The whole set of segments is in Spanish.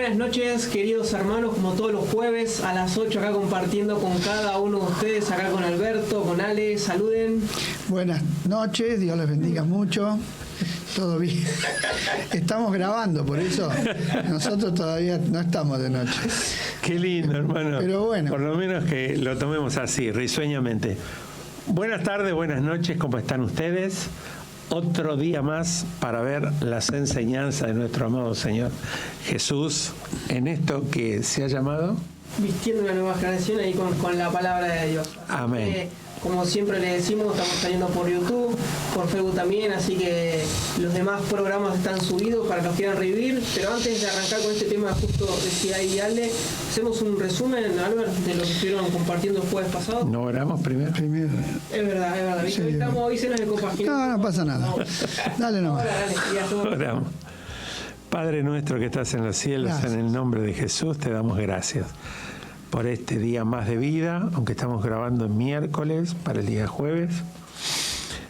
Buenas noches, queridos hermanos, como todos los jueves a las 8 acá compartiendo con cada uno de ustedes, acá con Alberto, con Ale, saluden. Buenas noches, Dios les bendiga mucho. Todo bien. Estamos grabando, por eso nosotros todavía no estamos de noche. Qué lindo, hermano. Pero bueno. Por lo menos que lo tomemos así, risueñamente. Buenas tardes, buenas noches, ¿cómo están ustedes? Otro día más para ver las enseñanzas de nuestro amado Señor Jesús en esto que se ha llamado Vistiendo una nueva generación ahí con la palabra de Dios. Amén. Como siempre le decimos, estamos saliendo por YouTube, por Facebook también, así que los demás programas están subidos para los que quieran revivir. Pero antes de arrancar con este tema, justo decía ahí Ale, hacemos un resumen, Albert, de lo que estuvieron compartiendo el jueves pasado. ¿No oramos primero? Es verdad. Sí, hoy se nos compaginó. No pasa nada. No. Dale nomás. Oramos. Padre nuestro que estás en los cielos, Gracias. en el nombre de Jesús te damos gracias por este día más de vida, aunque estamos grabando en miércoles para el día jueves.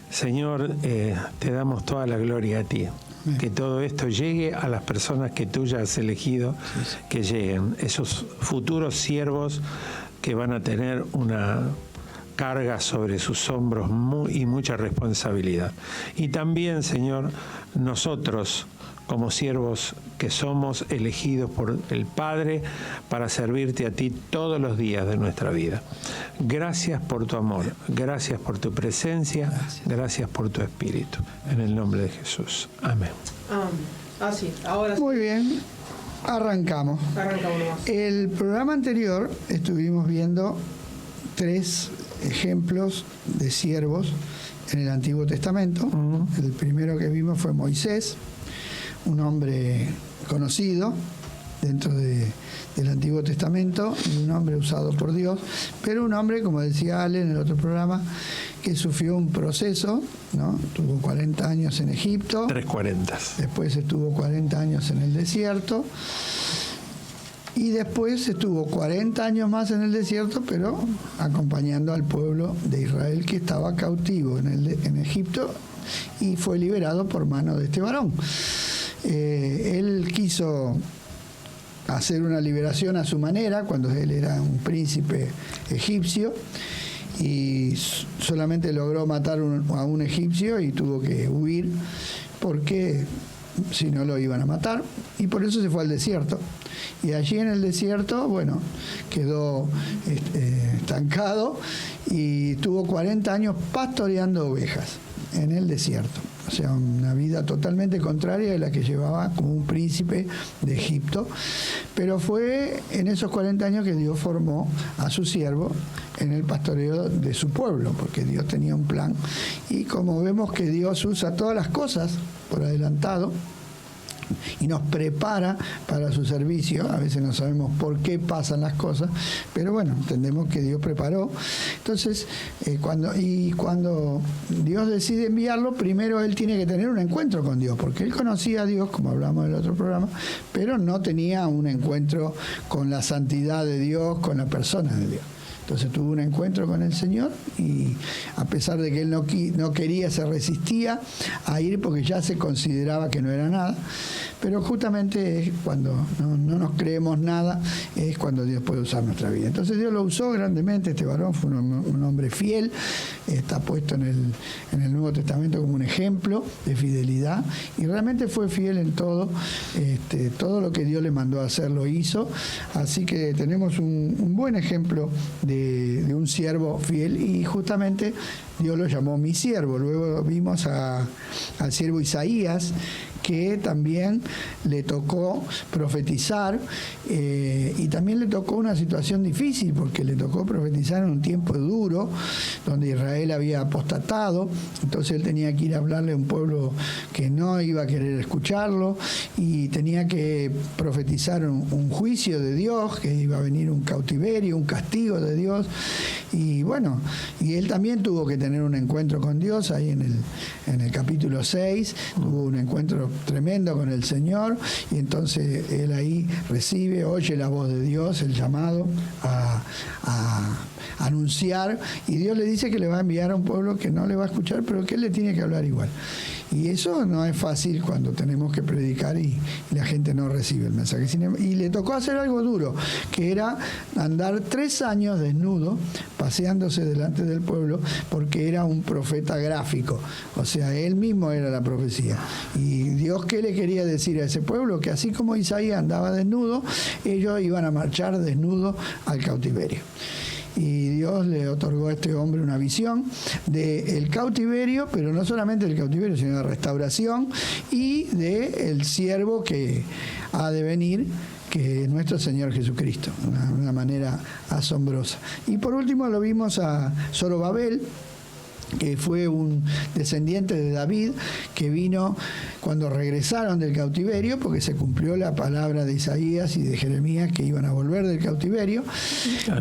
Señor, te damos toda la gloria a ti. Bien. Que todo esto llegue a las personas que tú ya has elegido, que lleguen, esos futuros siervos que van a tener una carga sobre sus hombros y mucha responsabilidad. Y también, Señor, nosotros, como siervos que somos elegidos por el Padre para servirte a ti todos los días de nuestra vida. Gracias por tu amor, gracias por tu presencia, gracias por tu Espíritu. En el nombre de Jesús. Amén. Sí, ahora sí. Muy bien, arrancamos. Arrancamos nomás. El programa anterior estuvimos viendo 3 ejemplos de siervos en el Antiguo Testamento. El primero que vimos fue Moisés, un hombre conocido dentro del Antiguo Testamento y un hombre usado por Dios, pero un hombre, como decía Ale en el otro programa, que sufrió un proceso, ¿no? Tuvo 40 años en Egipto, 3:40. después estuvo 40 años en el desierto y después estuvo 40 años más en el desierto, pero acompañando al pueblo de Israel que estaba cautivo en Egipto y fue liberado por mano de este varón. Él quiso hacer una liberación a su manera cuando él era un príncipe egipcio y solamente logró matar a un egipcio y tuvo que huir porque si no lo iban a matar, y por eso se fue al desierto. Y allí en el desierto, bueno, quedó estancado y tuvo 40 años pastoreando ovejas en el desierto. O sea, una vida totalmente contraria de la que llevaba como un príncipe de Egipto. Pero fue en esos 40 años que Dios formó a su siervo en el pastoreo de su pueblo, porque Dios tenía un plan. Y como vemos que Dios usa todas las cosas por adelantado, y nos prepara para su servicio. A veces no sabemos por qué pasan las cosas, pero bueno, entendemos que Dios preparó. Entonces, cuando Dios decide enviarlo, primero él tiene que tener un encuentro con Dios, porque él conocía a Dios, como hablamos en el otro programa, pero no tenía un encuentro con la santidad de Dios, con la persona de Dios. Entonces tuvo un encuentro con el Señor y a pesar de que él no quería, se resistía a ir porque ya se consideraba que no era nada. Pero justamente es cuando no nos creemos nada, es cuando Dios puede usar nuestra vida. Entonces Dios lo usó grandemente. Este varón fue un hombre fiel, está puesto en el Nuevo Testamento como un ejemplo de fidelidad y realmente fue fiel en todo. Todo lo que Dios le mandó a hacer lo hizo. Así que tenemos un buen ejemplo de un siervo fiel y justamente Dios lo llamó mi siervo. Luego vimos al siervo Isaías, que también le tocó profetizar y también le tocó una situación difícil porque le tocó profetizar en un tiempo duro donde Israel había apostatado, entonces él tenía que ir a hablarle a un pueblo que no iba a querer escucharlo y tenía que profetizar un juicio de Dios, que iba a venir un cautiverio, un castigo de Dios y bueno, y él también tuvo que tener un encuentro con Dios ahí en el capítulo 6, tuvo un encuentro tremendo con el Señor y entonces él ahí oye la voz de Dios, el llamado a anunciar y Dios le dice que le va a enviar a un pueblo que no le va a escuchar pero que él le tiene que hablar igual Y eso no es fácil cuando tenemos que predicar y la gente no recibe el mensaje. Y le tocó hacer algo duro, que era andar 3 años desnudo, paseándose delante del pueblo, porque era un profeta gráfico. O sea, él mismo era la profecía. Y Dios, ¿qué le quería decir a ese pueblo? Que así como Isaías andaba desnudo, ellos iban a marchar desnudos al cautiverio. Y Dios le otorgó a este hombre una visión del cautiverio, pero no solamente del cautiverio, sino de restauración y del siervo que ha de venir, que es nuestro Señor Jesucristo, de una manera asombrosa. Y por último lo vimos a Zorobabel, que fue un descendiente de David, que vino cuando regresaron del cautiverio, porque se cumplió la palabra de Isaías y de Jeremías que iban a volver del cautiverio.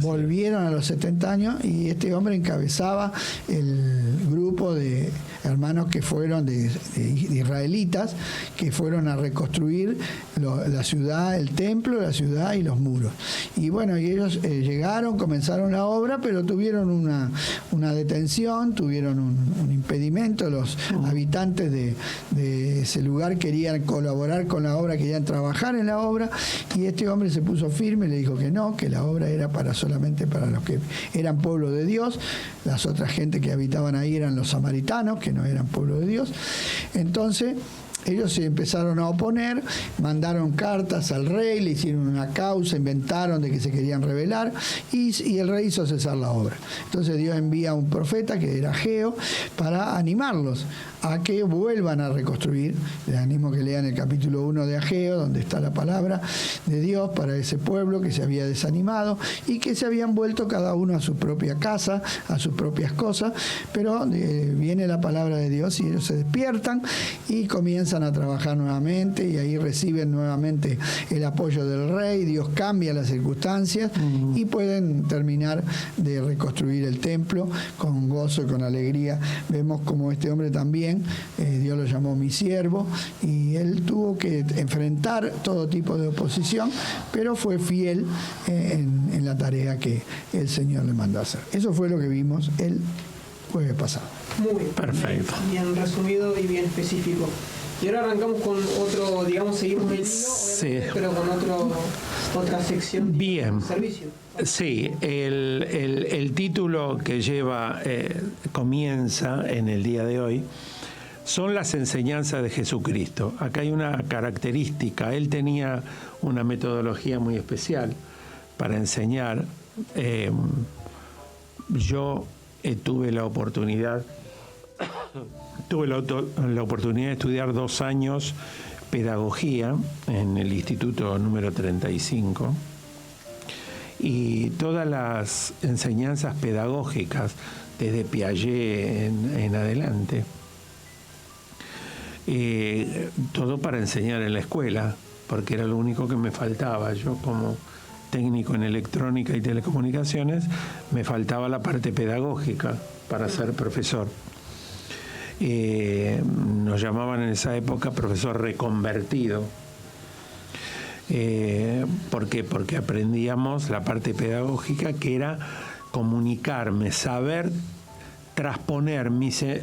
Volvieron a los 70 años y este hombre encabezaba el grupo de hermanos que fueron de israelitas, que fueron a reconstruir la ciudad, el templo, la ciudad y los muros. Y bueno, y ellos llegaron, comenzaron la obra, pero tuvieron una detención, tuvieron un impedimento. Los habitantes de ese lugar querían colaborar con la obra, querían trabajar en la obra, y este hombre se puso firme, le dijo que no, que la obra era solamente para los que eran pueblo de Dios. Las otras gente que habitaban ahí eran los samaritanos, que no eran pueblo de Dios. Entonces ellos se empezaron a oponer, mandaron cartas al rey, le hicieron una causa, inventaron de que se querían rebelar, y el rey hizo cesar la obra. Entonces Dios envía a un profeta, que era Ageo, para animarlos a que vuelvan a reconstruir. Les animo que lean el capítulo 1 de Ageo, donde está la palabra de Dios para ese pueblo que se había desanimado y que se habían vuelto cada uno a su propia casa, a sus propias cosas, pero viene la palabra de Dios y ellos se despiertan y comienzan a trabajar nuevamente, y ahí reciben nuevamente el apoyo del rey. Dios cambia las circunstancias y pueden terminar de reconstruir el templo con gozo y con alegría. Vemos como este hombre también, Dios lo llamó mi siervo, y él tuvo que enfrentar todo tipo de oposición, pero fue fiel en la tarea que el Señor le mandó a hacer. Eso fue lo que vimos el jueves pasado. Muy bien. Perfecto. Bien resumido y bien específico. Y ahora arrancamos con otro, digamos, seguimos el hilo, Sí. pero con otra sección. Bien. Servicio. Sí, el título que lleva, comienza en el día de hoy, son las enseñanzas de Jesucristo. Acá hay una característica. Él tenía una metodología muy especial para enseñar. Yo tuve la oportunidad de estudiar 2 años pedagogía en el Instituto número 35, y todas las enseñanzas pedagógicas desde Piaget en adelante, todo para enseñar en la escuela, porque era lo único que me faltaba. Yo, como técnico en electrónica y telecomunicaciones, me faltaba la parte pedagógica para ser profesor. Nos llamaban en esa época profesor reconvertido. ¿Por qué? Porque aprendíamos la parte pedagógica, que era comunicarme, saber transponer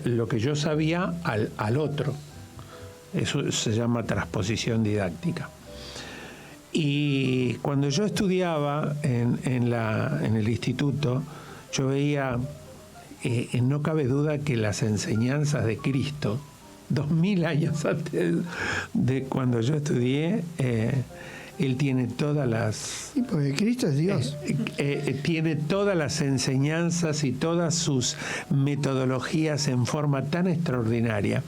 lo que yo sabía al otro. Eso se llama transposición didáctica. Y cuando yo estudiaba en el instituto, yo veía, no cabe duda que las enseñanzas de Cristo, 2000 años antes de cuando yo estudié, Él tiene todas las... Sí, porque Cristo es Dios. Tiene todas las enseñanzas y todas sus metodologías en forma tan extraordinaria.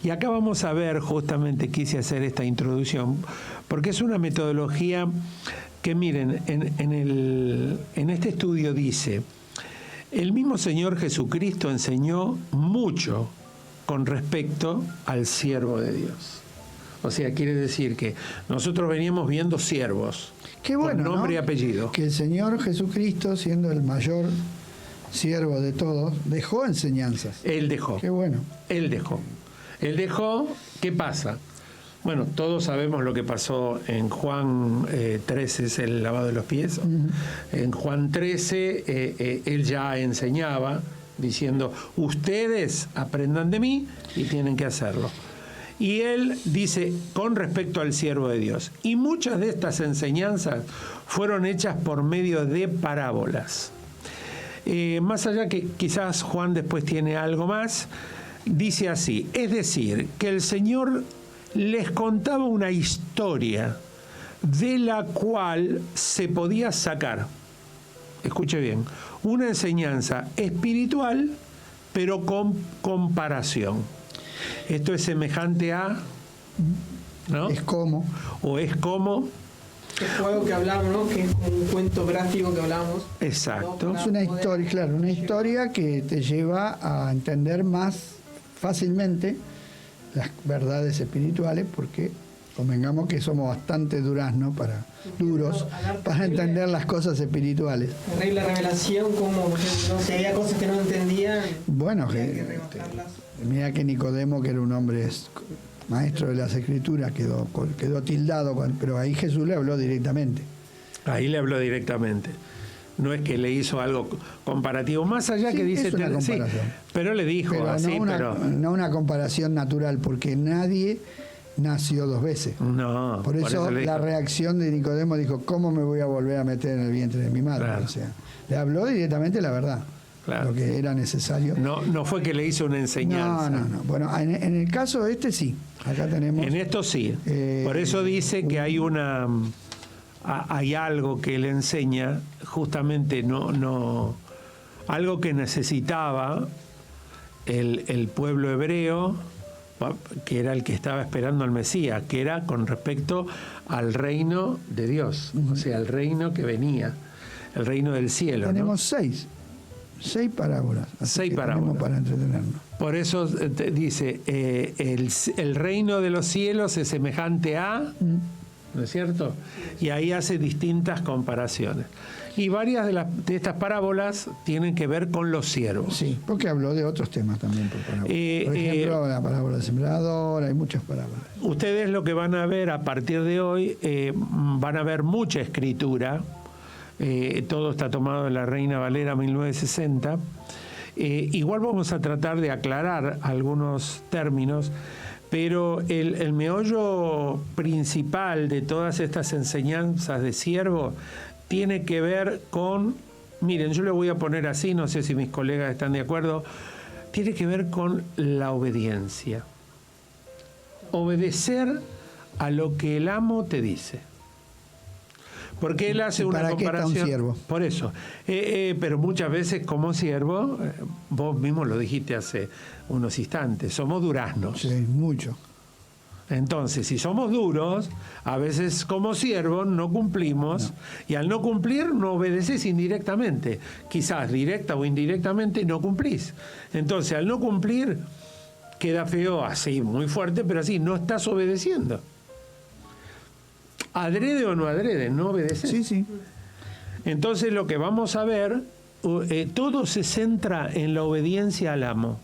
Y acá vamos a ver, justamente quise hacer esta introducción, porque es una metodología que, miren, en este estudio dice: el mismo Señor Jesucristo enseñó mucho con respecto al siervo de Dios. O sea, quiere decir que nosotros veníamos viendo siervos, Qué bueno, con nombre y apellido. Que el Señor Jesucristo, siendo el mayor siervo de todos, dejó enseñanzas. Él dejó. Qué bueno. Él dejó. ¿Qué pasa? Bueno, todos sabemos lo que pasó en Juan 13, es el lavado de los pies. En Juan 13, él ya enseñaba, diciendo: ustedes aprendan de mí y tienen que hacerlo. Y él dice, con respecto al siervo de Dios, y muchas de estas enseñanzas fueron hechas por medio de parábolas. Más allá que quizás Juan después tiene algo más, dice así, es decir, que el Señor les contaba una historia de la cual se podía sacar, escuche bien, una enseñanza espiritual, pero con comparación. Esto es semejante a, ¿no? Es como. O es como. Es algo que hablamos, ¿no? Que es como un cuento gráfico que hablamos. Exacto. Es una historia, claro, una historia que te lleva a entender más fácilmente las verdades espirituales, porque convengamos que somos bastante duros para entender las cosas espirituales. La revelación, como, no sé, había cosas que no entendían. Bueno, que rebajarlas. mira que Nicodemo, que era un hombre maestro de las Escrituras, quedó tildado, pero ahí Jesús le habló directamente. Ahí le habló directamente. No es que le hizo algo comparativo, más allá Sí, que dice... es una comparación. Sí, pero le dijo Pero así, no una comparación natural, porque nadie nació dos veces. No, Por eso le la dijo. reacción de Nicodemo dijo, ¿cómo me voy a volver a meter en el vientre de mi madre? Claro. O sea, le habló directamente la verdad, Claro. lo que era necesario. No fue que le hizo una enseñanza. No. Bueno, en el caso este sí. Acá tenemos... En esto sí. Por eso dice que hay hay algo que le enseña, justamente algo que necesitaba el pueblo hebreo, que era el que estaba esperando al Mesías, que era con respecto al reino de Dios, o sea, el reino que venía, el reino del cielo. Tenemos seis parábolas. Así 6 que parábolas. tenemos para entretenernos. Por eso dice, el reino de los cielos es semejante a, ¿no es cierto? Y ahí hace distintas comparaciones. Y varias de estas parábolas tienen que ver con los siervos. Sí, porque habló de otros temas también por parábola. Por ejemplo, la parábola del sembrador, hay muchas parábolas. Ustedes lo que van a ver a partir de hoy, van a ver mucha escritura. Todo está tomado de la Reina Valera 1960. Igual vamos a tratar de aclarar algunos términos, pero el meollo principal de todas estas enseñanzas de siervo tiene que ver con, miren, yo lo voy a poner así, no sé si mis colegas están de acuerdo, tiene que ver con la obediencia. Obedecer a lo que el amo te dice. Porque él hace una ¿Para qué está comparación. un siervo? Por eso. Pero muchas veces como siervo, vos mismo lo dijiste hace unos instantes, somos duraznos. Sí, mucho. Entonces, si somos duros, a veces como siervos no cumplimos, y al no cumplir no obedeces indirectamente. Quizás directa o indirectamente no cumplís. Entonces, al no cumplir, queda feo así, muy fuerte, pero así, no estás obedeciendo. Adrede o no adrede, no obedeces. Sí. Entonces, lo que vamos a ver, todo se centra en la obediencia al amo,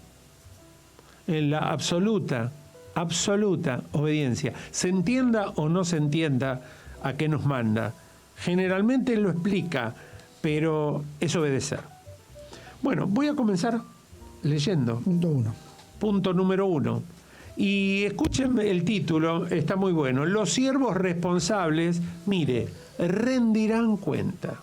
en la absoluta obediencia. Se entienda o no se entienda a qué nos manda. Generalmente lo explica, pero es obedecer. Bueno, voy a comenzar leyendo. Punto 1. Punto número 1. Y escuchen el título, está muy bueno. Los siervos responsables, mire, rendirán cuenta.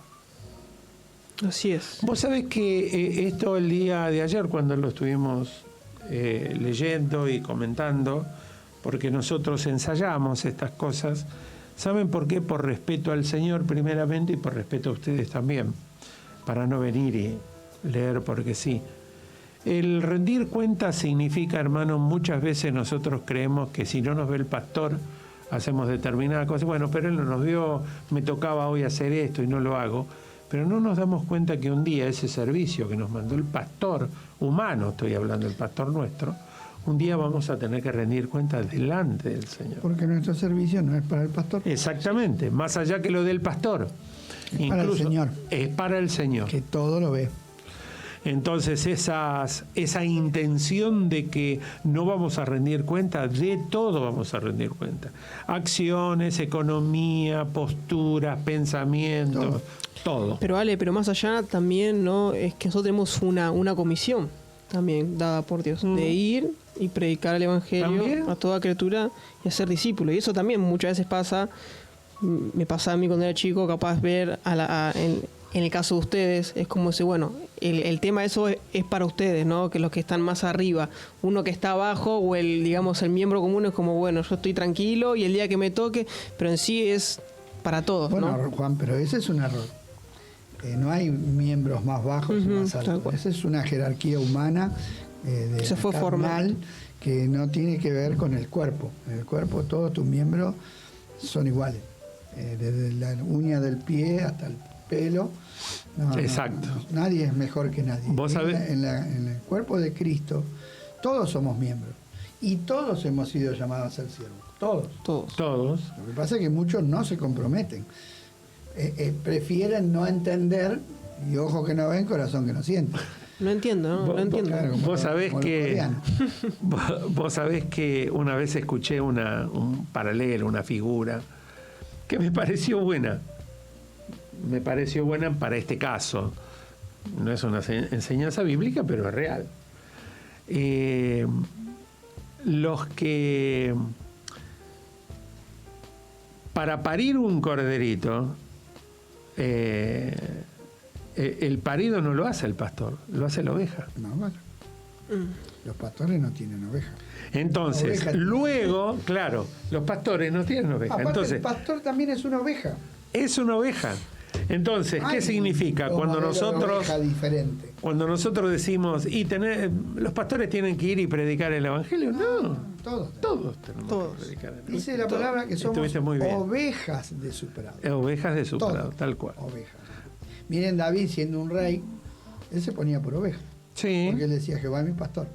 Así es. Vos sabés que esto el día de ayer, cuando lo estuvimos leyendo y comentando, porque nosotros ensayamos estas cosas, ¿saben por qué? Por respeto al Señor primeramente y por respeto a ustedes también, para no venir y leer porque sí. El rendir cuenta significa, hermano, muchas veces nosotros creemos que si no nos ve el pastor, hacemos determinada cosa. Bueno, pero él no nos vio, me tocaba hoy hacer esto y no lo hago. Pero no nos damos cuenta que un día ese servicio que nos mandó el pastor humano, estoy hablando del pastor nuestro, un día vamos a tener que rendir cuenta delante del Señor. Porque nuestro servicio no es para el pastor. Exactamente, más allá que lo del pastor. Es para el Señor. Es para el Señor. Que todo lo ve. Entonces esa intención de que no vamos a rendir cuenta, de todo vamos a rendir cuenta. Acciones, economía, posturas, pensamientos, todo. Pero Ale, pero más allá también, ¿no? Es que nosotros tenemos una comisión. también dada por Dios, de ir y predicar el Evangelio ¿También? a toda criatura y a ser discípulo. Y eso también muchas veces pasa, me pasaba a mí cuando era chico, capaz ver en el caso de ustedes, es como si, bueno, el tema de eso es para ustedes, ¿no? Que los que están más arriba, uno que está abajo o digamos, el miembro común es como, bueno, yo estoy tranquilo y el día que me toque, pero en sí es para todos, Bueno, ¿no? Juan, pero ese es un error. No hay miembros más bajos y más tal altos. cual. Esa es una jerarquía humana Se fue carnal formando. que no tiene que ver con el cuerpo. En el cuerpo todos tus miembros son iguales. Desde la uña del pie hasta el pelo. Exacto. Nadie es mejor que nadie. Vos sabés- En el cuerpo de Cristo todos somos miembros. Y todos hemos sido llamados a ser siervos. Todos. Todos. Lo que pasa es que muchos no se comprometen. Prefieren no entender, y ojo que no ven, corazón que no siente. No entiendo, ¿no? Vos- No entiendo. Claro, Vos sabés como los que coreanos. vos sabés que una vez escuché un paralelo, una figura que me pareció buena. Me pareció buena para este caso. No es una enseñanza bíblica, pero es real. Los que para parir un corderito, el parido no lo hace el pastor, lo hace la oveja. No, bueno. Los pastores no tienen ovejas. Entonces, Oveja. luego, claro, los pastores no tienen oveja. Aparte, Entonces, el pastor también es una oveja. es una oveja. Entonces, ¿qué Hay significa? un Cuando modelo de nosotros, oveja diferente. cuando nosotros decimos, los pastores tienen que ir y predicar el evangelio, no. Todos. Todos tenemos Todos. que predicar el evangelio. Dice la palabra que somos Estuviste muy bien. ovejas de su prado. Ovejas de su Todos. prado, tal cual. Ovejas. Miren, David siendo un rey, él se ponía por oveja. Sí, Porque él decía, Jehová es mi pastor.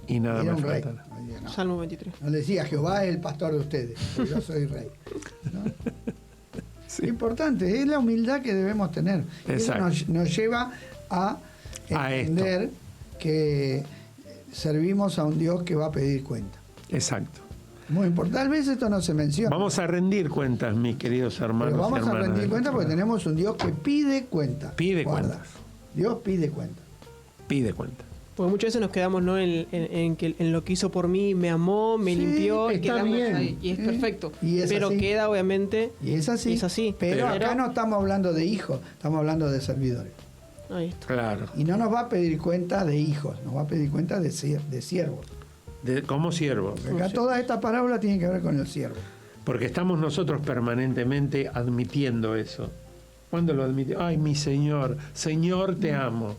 y nada Era más un rey. falta. No decía, no. Salmo 23. No le decía, Jehová es el pastor de ustedes, porque yo soy rey. ¿No? Sí. Importante, es la humildad que debemos tener. Y eso Exacto. nos lleva a A entender que servimos a un Dios que va a pedir cuenta. Exacto. Muy importante. Tal vez esto no se menciona. Vamos a rendir cuentas, mis queridos hermanos. pero vamos y a hermanas rendir del cuenta otro porque lado. tenemos un Dios que pide cuenta. Pide Guarda. cuentas. Dios pide cuenta. Pide cuenta. Porque muchas veces nos quedamos, ¿no? en lo que hizo por mí, me amó, me Sí, limpió, y está quedamos bien. ahí. Y es perfecto. Y es pero así. queda, obviamente, Y es así. Es así. Pero acá Pero- no estamos hablando de hijos, estamos hablando de servidores. ahí está. Claro. Y no nos va a pedir cuenta de hijos, nos va a pedir cuenta de siervos. Como siervos. Porque acá toda esta parábola tiene que ver con el siervo. Porque estamos nosotros permanentemente admitiendo eso. ¿Cuándo lo admitimos? Ay, mi Señor, Señor, te amo,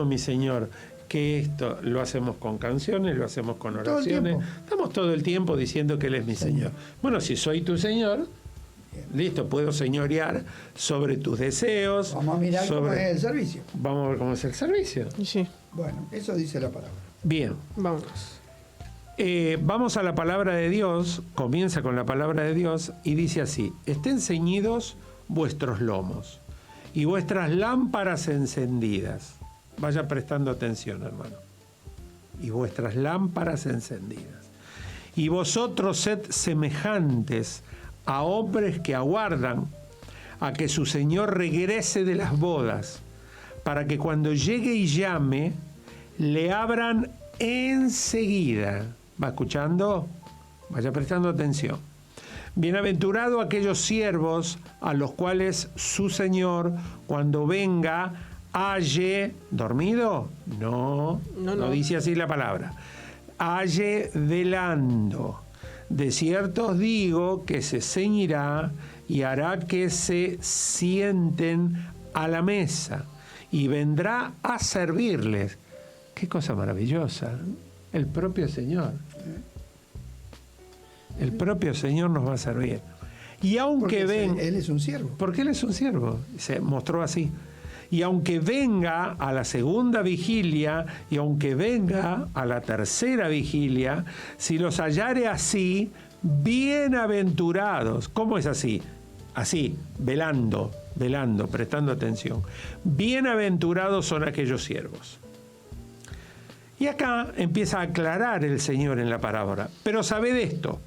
mi Señor. Que esto lo hacemos con canciones, lo hacemos con Todo el oraciones. tiempo. Estamos todo el tiempo diciendo que Él es mi Señor. Bueno, si soy tu Señor, listo, puedo señorear sobre tus deseos. Vamos a mirar cómo es el servicio. Vamos a ver cómo es el servicio. Y sí, Bueno, eso dice la palabra. Bien. vámonos. Vamos a la palabra de Dios, comienza con la palabra de Dios y dice así: estén ceñidos vuestros lomos y vuestras lámparas encendidas. Vaya prestando atención, hermano. Y vuestras lámparas encendidas. Y vosotros sed semejantes a hombres que aguardan a que su Señor regrese de las bodas, para que cuando llegue y llame, le abran enseguida. ¿Va escuchando? Vaya prestando atención. Bienaventurado aquellos siervos a los cuales su Señor, cuando venga, halle... ¿Dormido? No, no dice así la palabra. Halle velando. De cierto os digo que se ceñirá y hará que se sienten a la mesa y vendrá a servirles. Qué cosa maravillosa. El propio Señor. El propio Señor nos va a servir. Y aunque Porque él es un siervo. porque Él es un siervo, se mostró así. Y aunque venga a la segunda vigilia, y aunque venga a la tercera vigilia, si los hallare así, bienaventurados. ¿Cómo es así? Así, velando, prestando atención. Bienaventurados son aquellos siervos. Y acá empieza a aclarar el Señor en la parábola. Pero sabed esto,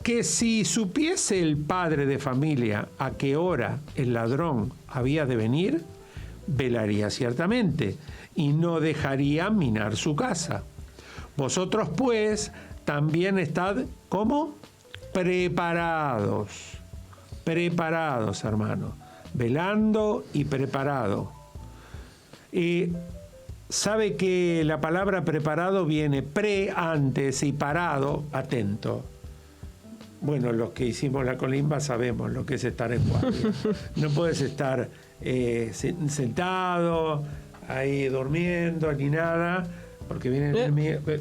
que si supiese el padre de familia a qué hora el ladrón había de venir, velaría ciertamente y no dejaría minar su casa. Vosotros pues también estad, ¿cómo? Preparados, hermanos, velando y preparado. Sabe que la palabra preparado viene antes y parado, atento. Bueno, los que hicimos la colimba sabemos lo que es estar en guardia. No puedes estar sentado, ahí durmiendo, ni nada, porque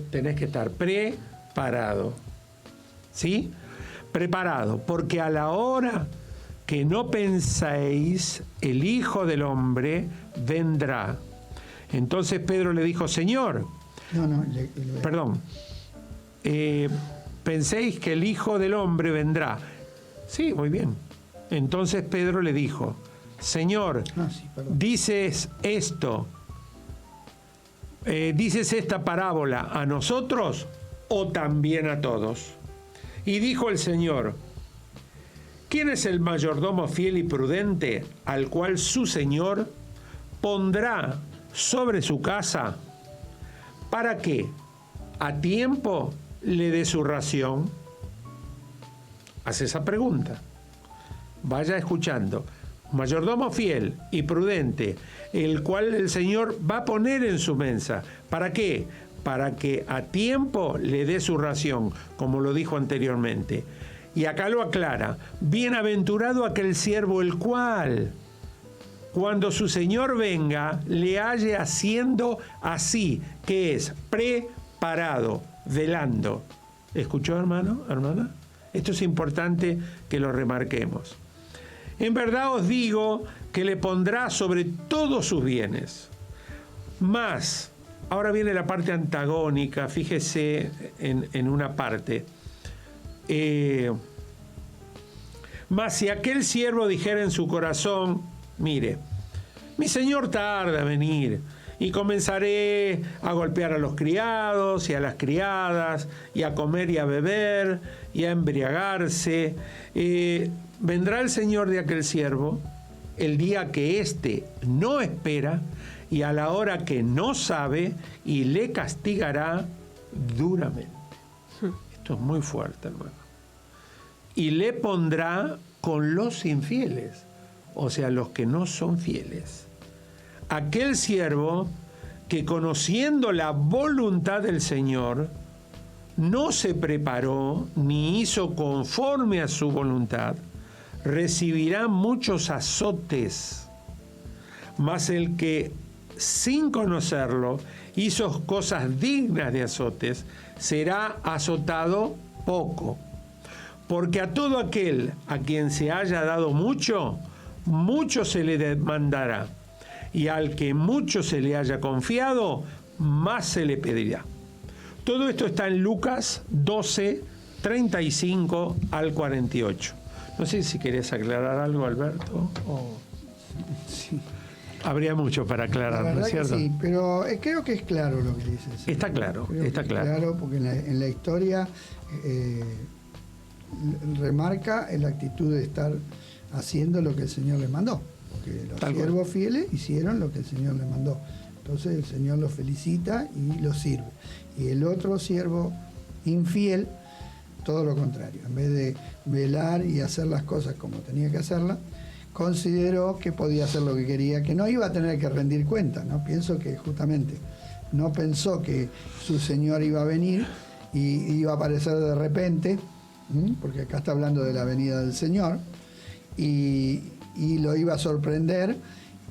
tenés que estar preparado. ¿Sí? Preparado, porque a la hora que no penséis, el Hijo del Hombre vendrá. Entonces Pedro le dijo, Señor, perdón, penséis que el Hijo del Hombre vendrá. Sí, muy bien. Entonces Pedro le dijo, Señor, dices esta parábola a nosotros o también a todos. Y dijo el Señor, ¿quién es el mayordomo fiel y prudente al cual su Señor pondrá sobre su casa para que a tiempo le dé su ración? Hace esa pregunta. Vaya escuchando. Mayordomo fiel y prudente, el cual el Señor va a poner en su mesa. ¿Para qué? Para que a tiempo le dé su ración, como lo dijo anteriormente. Y acá lo aclara. Bienaventurado aquel siervo el cual, cuando su Señor venga, le halle haciendo así, que es preparado, velando. ¿Escuchó, hermano, hermana? Esto es importante que lo remarquemos. En verdad os digo que le pondrá sobre todos sus bienes. Mas, ahora viene la parte antagónica, fíjese en una parte. Mas si aquel siervo dijera en su corazón, mire, mi señor tarda a venir y comenzaré a golpear a los criados y a las criadas y a comer y a beber y a embriagarse, vendrá el señor de aquel siervo el día que éste no espera y a la hora que no sabe y le castigará duramente. Esto es muy fuerte, hermano. Y le pondrá con los infieles, o sea, los que no son fieles. Aquel siervo que conociendo la voluntad del Señor, no se preparó ni hizo conforme a su voluntad, recibirá muchos azotes. Mas el que sin conocerlo hizo cosas dignas de azotes, será azotado poco. Porque a todo aquel a quien se haya dado mucho, mucho se le demandará. Y al que mucho se le haya confiado, más se le pedirá. Todo esto está en Lucas 12, 35 al 48. No sé si querés aclarar algo, Alberto. Sí. Habría mucho para aclarar, ¿no es cierto? Sí, pero creo que es claro lo que dices. Está claro, está claro. Claro, porque en la historia remarca la actitud de estar haciendo lo que el Señor les mandó. Porque los siervos fieles hicieron lo que el Señor les mandó. Entonces el Señor los felicita y los sirve. Y el otro siervo infiel, todo lo contrario. En vez de velar y hacer las cosas como tenía que hacerlas, consideró que podía hacer lo que quería, que no iba a tener que rendir cuenta, ¿no? Pienso que justamente no pensó que su Señor iba a venir y iba a aparecer de repente, porque acá está hablando de la venida del Señor, y lo iba a sorprender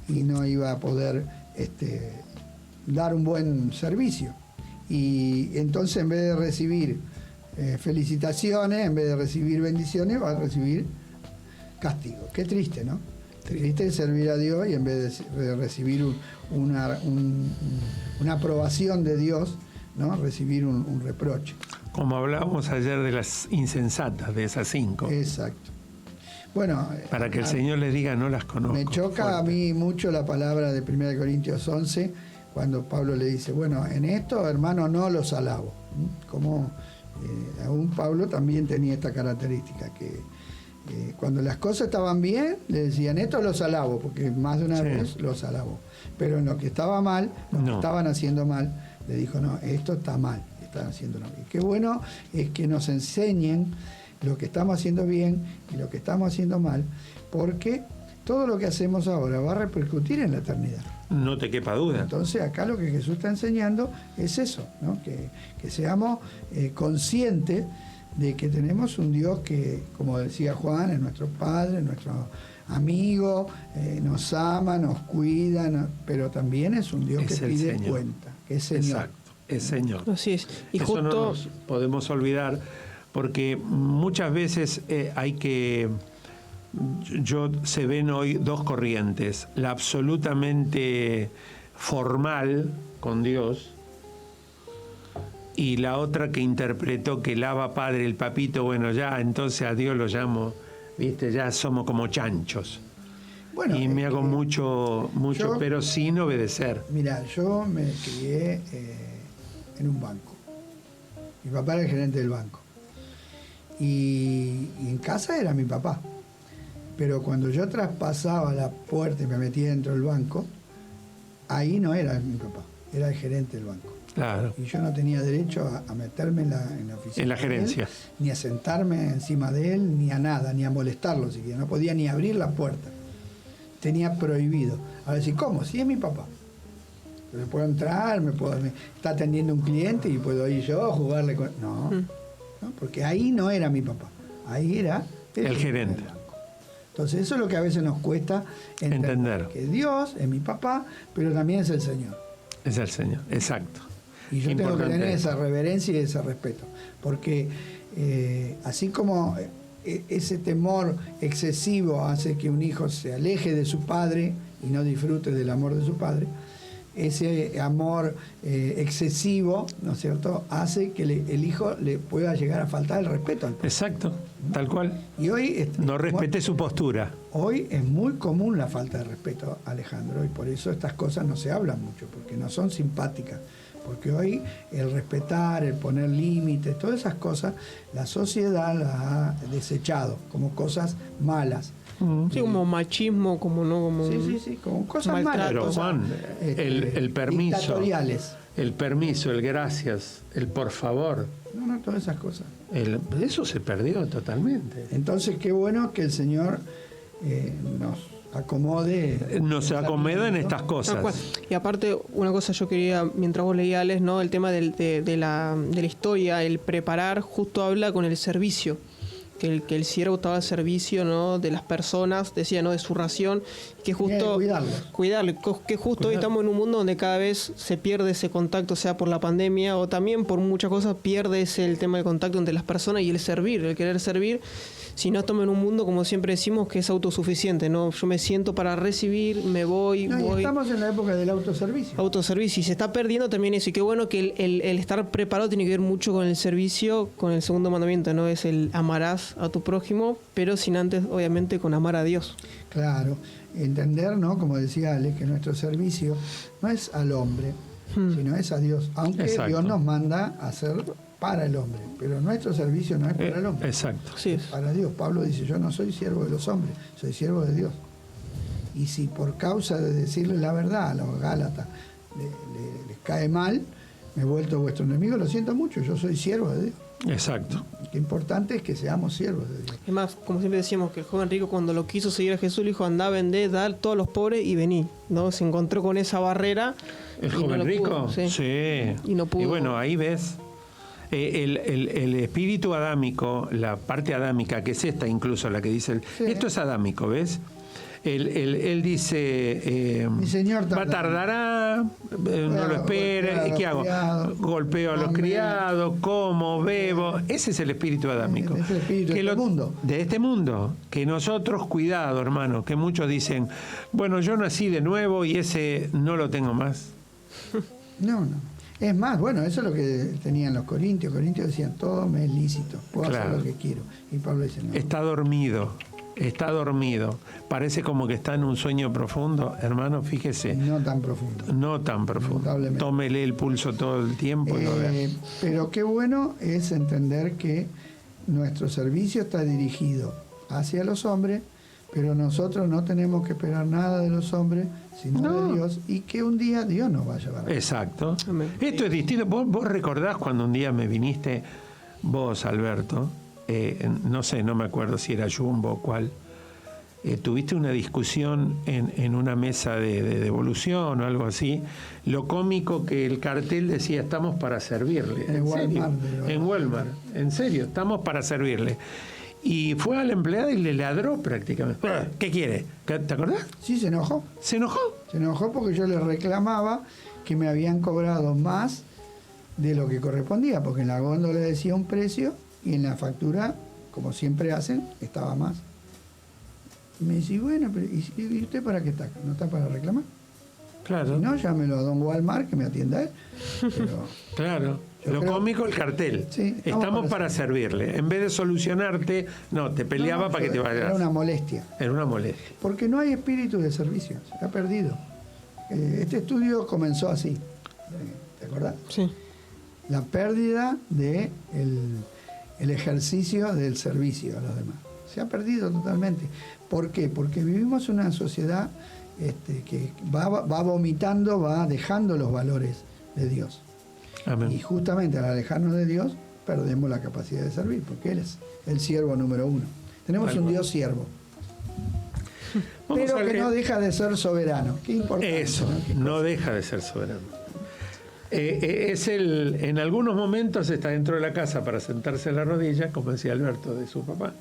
y no iba a poder dar un buen servicio. Y entonces en vez de recibir felicitaciones, en vez de recibir bendiciones, va a recibir castigo. Qué triste, ¿no? Triste servir a Dios y en vez de recibir una aprobación de Dios, ¿no? Recibir un reproche. Como hablábamos ayer de las insensatas, de esas 5. Exacto. Bueno, para que el Señor les diga, no las conozco. Me choca a mí mucho la palabra de 1 Corintios 11, cuando Pablo le dice, bueno, en esto, hermano, no los alabo. Como aún Pablo también tenía esta característica, que Cuando las cosas estaban bien, le decían, esto los alabo, porque más de una vez los alabó. Pero en lo que estaba mal, lo que estaban haciendo mal, le dijo, no, esto está mal, están haciendo mal. Y qué bueno es que nos enseñen lo que estamos haciendo bien y lo que estamos haciendo mal, porque todo lo que hacemos ahora va a repercutir en la eternidad. No te quepa duda. Entonces acá lo que Jesús está enseñando es eso, ¿no? Que seamos conscientes de que tenemos un Dios que, como decía Juan, es nuestro Padre, nuestro amigo, nos ama, nos cuida, pero también es un Dios que pide Señor. Cuenta, que es Señor. Exacto, es Señor. Así es. Y eso justo no nos podemos olvidar, porque muchas veces hay que... se ven hoy dos corrientes, la absolutamente formal con Dios y la otra que interpretó que el Abba Padre, el papito, bueno, ya entonces a Dios lo llamo, viste, ya somos como chanchos. Bueno, y me hago mucho, yo, pero sin obedecer. Mira, yo me crié en un banco. Mi papá era el gerente del banco. Y en casa era mi papá. Pero cuando yo traspasaba la puerta y me metía dentro del banco, ahí no era mi papá, era el gerente del banco. Claro. Y yo no tenía derecho a meterme en la oficina. En la gerencia. De él, ni a sentarme encima de él, ni a nada, ni a molestarlo siquiera. No podía ni abrir la puerta. Tenía prohibido. Ahora decir, ¿cómo? Sí, es mi papá. Me puedo entrar, me está atendiendo un cliente y puedo ir yo a jugarle con... No, no, porque ahí no era mi papá. Ahí era el gerente. Entonces eso es lo que a veces nos cuesta entender. Que Dios es mi papá, pero también es el Señor. Es el Señor, exacto. Y yo tengo que tener esa reverencia y ese respeto. Porque así como ese temor excesivo hace que un hijo se aleje de su padre y no disfrute del amor de su padre, ese amor excesivo, ¿no es cierto?, hace que el hijo le pueda llegar a faltar el respeto al padre. Exacto, tal cual. Y hoy no respete su postura. Hoy es muy común la falta de respeto, Alejandro, y por eso estas cosas no se hablan mucho, porque no son simpáticas. Porque hoy el respetar, el poner límites, todas esas cosas, la sociedad las ha desechado como cosas malas. Sí, como machismo, como no, como... Sí, como cosas malas. Pero Juan, el permiso, dictatoriales. El permiso, el gracias, el por favor. No, todas esas cosas. Eso se perdió totalmente. Entonces, qué bueno que el Señor nos acomode. Nos acomoda en estas cosas. Y aparte, una cosa yo quería, mientras vos leías, Alex, ¿no? El tema de la historia, el preparar, justo habla con el servicio. Que el siervo estaba al servicio, ¿no?, de las personas, decía, ¿no?, de su ración, que justo cuidarle, que justo hoy estamos en un mundo donde cada vez se pierde ese contacto, sea por la pandemia o también por muchas cosas, pierde el tema del contacto entre las personas y el servir, el querer servir. Si no, estamos en un mundo, como siempre decimos, que es autosuficiente, ¿no? Yo me siento para recibir, me voy. Estamos en la época del autoservicio. Autoservicio, y se está perdiendo también eso. Y qué bueno que el estar preparado tiene que ver mucho con el servicio, con el segundo mandamiento, ¿no? Es el amarás a tu prójimo, pero sin antes, obviamente, con amar a Dios. Claro, entender, ¿no?, como decía Alex, que nuestro servicio no es al hombre, sino es a Dios. Aunque Dios nos manda a hacer para el hombre, pero nuestro servicio no es para el hombre. Exacto. Es para Dios. Pablo dice, yo no soy siervo de los hombres, soy siervo de Dios. Y si por causa de decirle la verdad a los Gálatas les cae mal, me he vuelto vuestro enemigo, lo siento mucho, yo soy siervo de Dios. Exacto. Qué importante es que seamos siervos de Dios. Es más, como siempre decíamos, que el joven rico, cuando lo quiso seguir a Jesús, le dijo, andá, vendé, da a todos los pobres y vení, ¿no? Se encontró con esa barrera. ¿El joven rico? Sí. Y no pudo. Y bueno, ahí ves el espíritu adámico, la parte adámica, que es esta incluso, la que dice, esto es adámico, ¿ves? Él dice, mi señor tardará, no lo espere, ¿qué hago? Golpeo a los criados, como, bebo. Ese es el espíritu adámico. Es el espíritu de este mundo. De este mundo. Que nosotros, cuidado, hermano, que muchos dicen, bueno, yo nací de nuevo y ese no lo tengo más. No. Es más, bueno, eso es lo que tenían los corintios. Los corintios decían, todo me es lícito, puedo hacer lo que quiero. Y Pablo dice, no. Está dormido. Parece como que está en un sueño profundo. Hermano, fíjese. No tan profundo. No tan profundo. Tómele el pulso todo el tiempo y lo vea. Pero qué bueno es entender que nuestro servicio está dirigido hacia los hombres, pero nosotros no tenemos que esperar nada de los hombres, sino de Dios, y que un día Dios nos va a llevar a casa. Exacto. Amén. Esto es distinto. Vos recordás cuando un día me viniste, vos, Alberto, no sé, no me acuerdo si era Jumbo o cuál, tuviste una discusión en una mesa de devolución o algo así. Lo cómico que el cartel decía, estamos para servirle. En Walmart, En Walmart, en serio, estamos para servirle. Y fue a la empleada y le ladró prácticamente. ¿Qué quiere? ¿Te acordás? Sí, se enojó. ¿Se enojó? Se enojó porque yo le reclamaba que me habían cobrado más de lo que correspondía, porque en la góndola decía un precio y en la factura, como siempre hacen, estaba más. Y me dice, bueno, pero ¿y usted para qué está? ¿No está para reclamar? Claro. Si no, llámelo a don Walmart que me atienda él. Pero Claro. Yo Lo creo- cómico, el cartel. Sí, estamos para servirle. En vez de solucionarte, no, te peleaba no, para que te vayas. era una molestia. Era una molestia. Porque no hay espíritu de servicio, se ha perdido. Este estudio comenzó así, ¿te acordás? Sí. La pérdida de el ejercicio del servicio a los demás. Se ha perdido totalmente. ¿Por qué? Porque vivimos una sociedad que va vomitando, va dejando los valores de Dios. Amén. Y justamente al alejarnos de Dios, perdemos la capacidad de servir, porque Él es el siervo número uno. Tenemos Tal un cual. Dios siervo, Vamos pero a que leer- no deja de ser soberano. Qué importante. Eso, ¿no? Qué no deja de ser soberano. En algunos momentos está dentro de la casa para sentarse en la rodilla, como decía Alberto de su papá.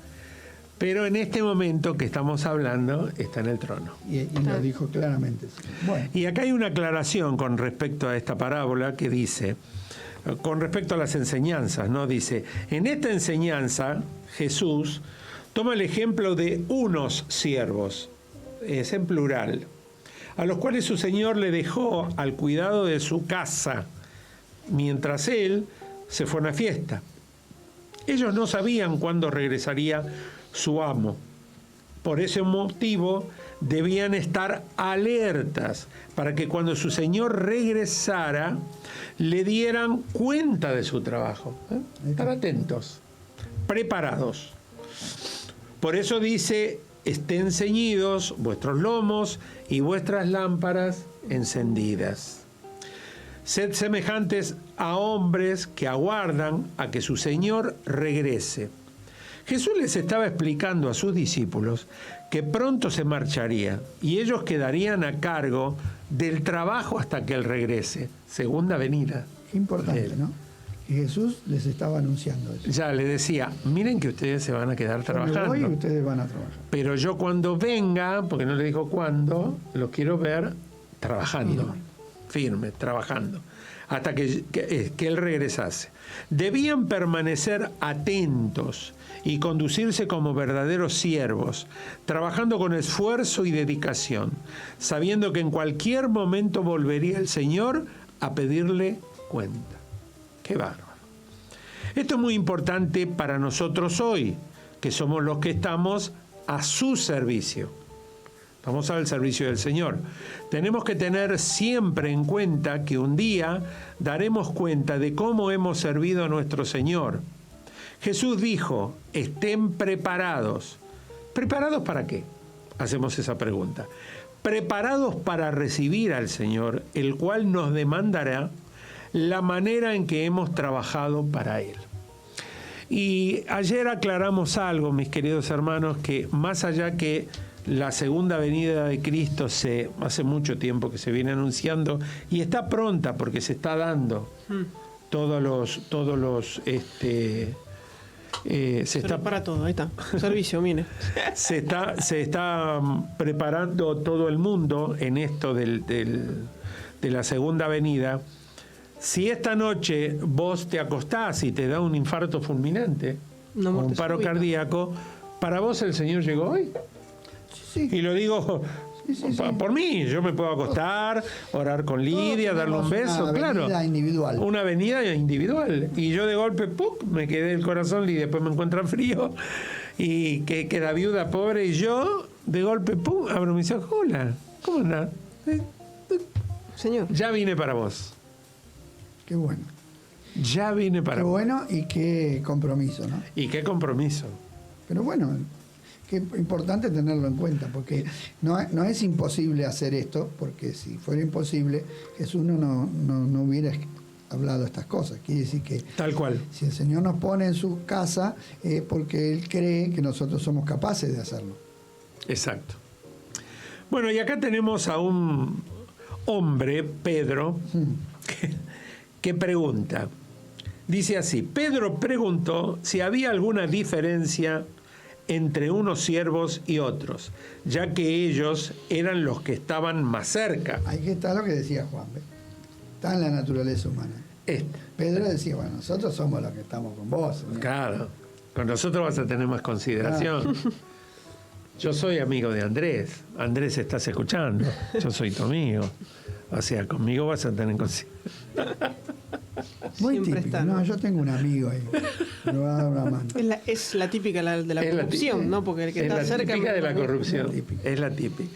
Pero en este momento que estamos hablando, está en el trono. Y lo dijo claramente. Sí. Bueno, Y acá hay una aclaración con respecto a esta parábola que dice, con respecto a las enseñanzas, ¿no? Dice, en esta enseñanza Jesús toma el ejemplo de unos siervos, es en plural, a los cuales su Señor le dejó al cuidado de su casa, mientras él se fue a una fiesta. Ellos no sabían cuándo regresaría su amo. Por ese motivo debían estar alertas para que cuando su señor regresara le dieran cuenta de su trabajo. Estar atentos, preparados. Por eso dice, estén ceñidos vuestros lomos y vuestras lámparas encendidas. Sed semejantes a hombres que aguardan a que su señor regrese. Jesús les estaba explicando a sus discípulos que pronto se marcharía y ellos quedarían a cargo del trabajo hasta que Él regrese. Segunda venida. qué importante, Él. ¿no? Que Jesús les estaba anunciando eso. Ya le decía, miren que ustedes se van a quedar Yo me voy y trabajando. ustedes van a trabajar. Pero yo cuando venga, porque no le dijo cuándo, los quiero ver trabajando, firme, trabajando, hasta que Él regresase. Debían permanecer atentos y conducirse como verdaderos siervos, trabajando con esfuerzo y dedicación, sabiendo que en cualquier momento volvería el Señor a pedirle cuenta. ¡Qué bárbaro! Esto es muy importante para nosotros hoy, que somos los que estamos a su servicio. Vamos al servicio del Señor. Tenemos que tener siempre en cuenta que un día daremos cuenta de cómo hemos servido a nuestro Señor. Jesús dijo, estén preparados. ¿Preparados para qué? Hacemos esa pregunta. Preparados para recibir al Señor, el cual nos demandará la manera en que hemos trabajado para Él. Y ayer aclaramos algo, mis queridos hermanos, que más allá que la segunda venida de Cristo hace mucho tiempo que se viene anunciando y está pronta porque se está dando se está Para todo, ahí está. Servicio, mire. se está preparando todo el mundo en esto de la segunda venida. Si esta noche vos te acostás y te da un infarto fulminante Una o un muerte paro súbita. cardíaco, ¿para vos el Señor llegó hoy? Sí, Y lo digo sí. por mí, yo me puedo acostar, orar con Lidia, Todos darle un tenemos beso, una claro. avenida individual. Una avenida individual. Y yo de golpe, ¡puc!, me quedé el corazón y después me encuentra frío. Y que queda viuda, pobre. Y yo, de golpe, ¡pum!, abro mis ojos. Hola, ¿cómo andás? Señor. Ya vine para vos. Qué bueno. Ya vine para Qué vos. bueno y qué compromiso, ¿no? Y qué compromiso. Pero bueno, que es importante tenerlo en cuenta, porque no es imposible hacer esto, porque si fuera imposible, Jesús no hubiera hablado estas cosas. Quiere decir que Tal cual. si el Señor nos pone en su casa, es porque Él cree que nosotros somos capaces de hacerlo. Exacto. Bueno, y acá tenemos a un hombre, Pedro, que pregunta. Dice así: Pedro preguntó si había alguna diferencia entre unos siervos y otros, ya que ellos eran los que estaban más cerca. Ahí está lo que decía Juan, ¿ves? Está en la naturaleza humana. Pedro decía, bueno, nosotros somos los que estamos con vos. ¿No? Claro, con nosotros vas a tener más consideración. Yo soy amigo de Andrés. Andrés, estás escuchando. Yo soy tu amigo. O sea, conmigo vas a tener consideración. Muy Siempre típico. está, No, ¿no? yo tengo un amigo ahí. Me va a dar una mano. Es la típica de la corrupción, ¿no? Porque el que está cerca... Es la típica de la corrupción. típica. Es la típica.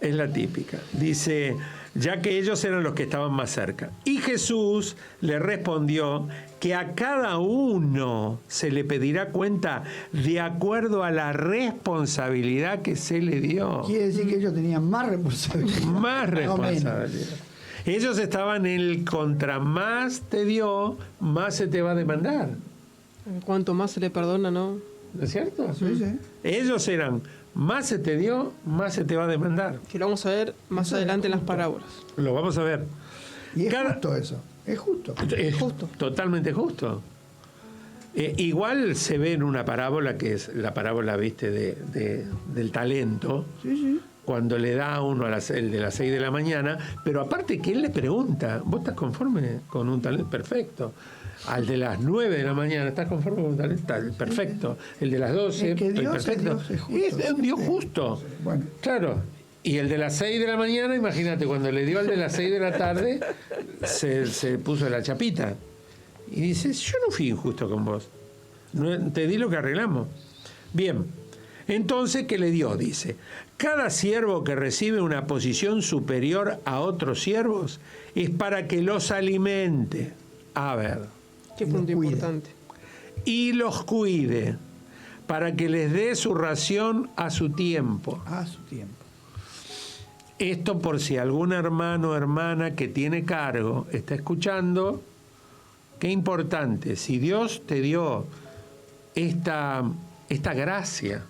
Es la típica. Dice, ya que ellos eran los que estaban más cerca. Y Jesús le respondió que a cada uno se le pedirá cuenta de acuerdo a la responsabilidad que se le dio. Quiere decir que ellos tenían más responsabilidad. Más No menos. responsabilidad. Ellos estaban en el contra más te dio, más se te va a demandar. Cuanto más se le perdona, ¿no? ¿No es cierto? Sí, sí. Ellos eran, más se te dio, más se te va a demandar. Que lo vamos a ver más Eso es adelante en las justo. parábolas. Lo vamos a ver. Y es Cada- justo eso. Es justo. Es Justo. Totalmente justo. Igual se ve en una parábola, que es la parábola, viste, del talento, Sí, sí. cuando le da a uno el de las 6 de la mañana, pero aparte que él le pregunta, ¿vos estás conforme con un talento? Perfecto. Al de las 9 de la mañana, ¿estás conforme con un talento? Está perfecto. El de las 12, Es que estoy Dios es perfecto. Dios, es justo. Es un Dios justo. Bueno. Claro. Y el de las 6 de la mañana, imagínate, cuando le dio al de las 6 de la tarde, se puso la chapita. Y dice, yo no fui injusto con vos. Te di lo que arreglamos. Bien. Entonces, ¿qué le dio? Dice, cada siervo que recibe una posición superior a otros siervos es para que los alimente. A ver. Qué Y lo punto cuida. importante. Y los cuide, para que les dé su ración a su tiempo. A su tiempo. Esto por si algún hermano o hermana que tiene cargo está escuchando, qué importante, si Dios te dio esta gracia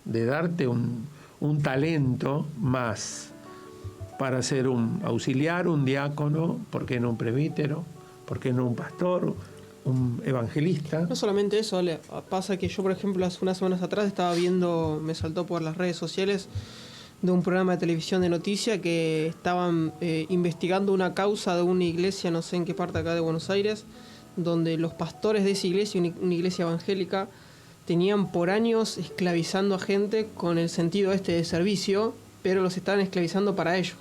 de darte un talento más para ser un auxiliar, un diácono, ¿por qué no un presbítero? ¿Por qué no un pastor? ¿Un evangelista? No solamente eso, Ale, pasa que yo, por ejemplo, hace unas semanas atrás estaba viendo, me saltó por las redes sociales, de un programa de televisión de noticias que estaban investigando una causa de una iglesia, no sé en qué parte acá de Buenos Aires, donde los pastores de esa iglesia, una iglesia evangélica, tenían por años esclavizando a gente con el sentido de servicio, pero los estaban esclavizando para ellos.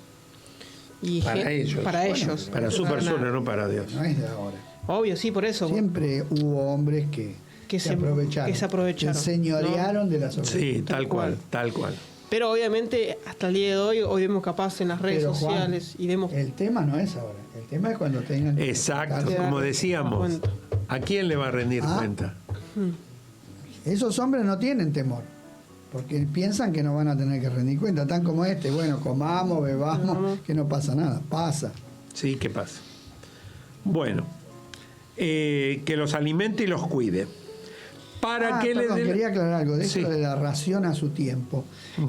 Y Para ellos. Para Bueno, ellos. Para su persona, no para Dios. No es de ahora. Obvio, sí, por eso. Siempre hubo hombres que se aprovecharon. que se aprovecharon, Que señorearon de las obras. Sí, Tal tal cual, cual. tal cual. Pero obviamente hasta el día de hoy vemos capaz en las redes Pero, Juan, sociales y vemos el tema no es ahora. El tema es cuando tengan que Exacto, presentarse. como decíamos, cuenta. ¿a quién le va a rendir Ah. cuenta? Esos hombres no tienen temor, porque piensan que no van a tener que rendir cuenta, tan como bueno, comamos, bebamos, que no pasa nada, pasa. Sí, ¿qué pasa? Bueno, que los alimente y los cuide. Para que perdón, le dé... quería aclarar algo de eso Sí. de la ración a su tiempo.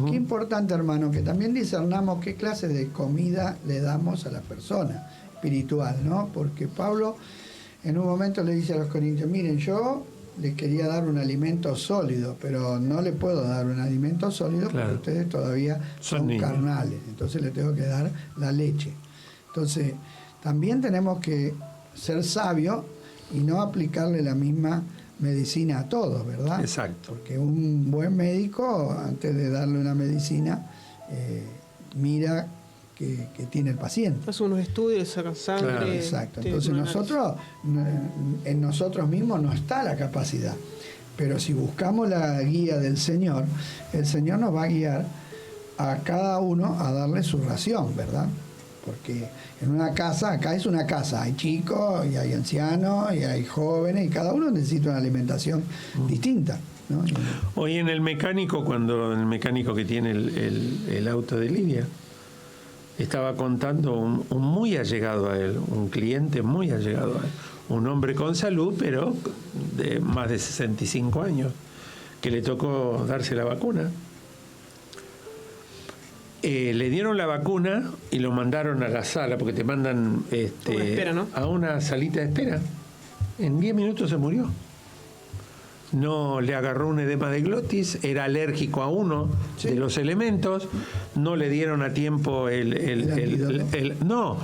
Qué importante, hermano, que también discernamos qué clase de comida le damos a la persona espiritual, ¿no? Porque Pablo en un momento le dice a los corintios, miren, yo les quería dar un alimento sólido, pero no le puedo dar un alimento sólido Claro. porque ustedes todavía Son son niños. carnales, entonces le tengo que dar la leche. Entonces, también tenemos que ser sabios y no aplicarle la misma medicina a todos, ¿verdad? Exacto. Porque un buen médico, antes de darle una medicina, mira que tiene el paciente. hace unos estudios, sacan sangre. Claro, Exacto. tiene Entonces un análisis. nosotros, en nosotros mismos no está la capacidad. Pero si buscamos la guía del Señor, el Señor nos va a guiar a cada uno a darle su ración, ¿verdad? Porque en una casa, acá es una casa, hay chicos y hay ancianos y hay jóvenes y cada uno necesita una alimentación distinta. ¿no? Hoy en el mecánico, cuando el mecánico que tiene el auto de Lidia, estaba contando un muy allegado a él, un cliente muy allegado a él, un hombre con salud, pero de más de 65 años, que le tocó darse la vacuna. Le dieron la vacuna y lo mandaron a la sala, porque te mandan Una espera, ¿no? a una salita de espera. En 10 minutos se murió. No le agarró un edema de glotis, era alérgico a uno de los elementos, no le dieron a tiempo no,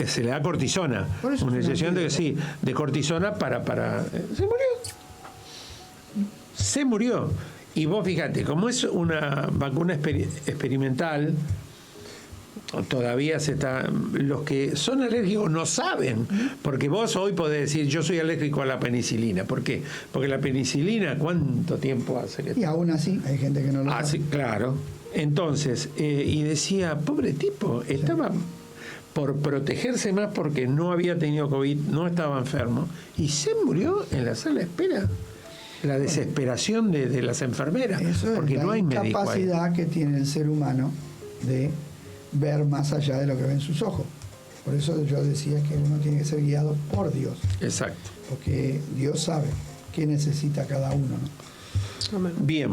se le da cortisona, una inyección de cortisona para se murió. Y vos fíjate, como es una vacuna experimental, todavía los que son alérgicos no saben, porque vos hoy podés decir yo soy alérgico a la penicilina. ¿Por qué? Porque la penicilina, ¿cuánto tiempo hace que? Y aún así hay gente que no lo sabe. Sí, claro. Entonces, y decía, pobre tipo, estaba por protegerse más porque no había tenido COVID, no estaba enfermo, y se murió en la sala de espera. La desesperación de las enfermeras, eso porque es no hay médico ahí. la capacidad que tiene el ser humano de ver más allá de lo que ven sus ojos. Por eso yo decía que uno tiene que ser guiado por Dios. Exacto. Porque Dios sabe qué necesita cada uno, ¿no? Amén. Bien.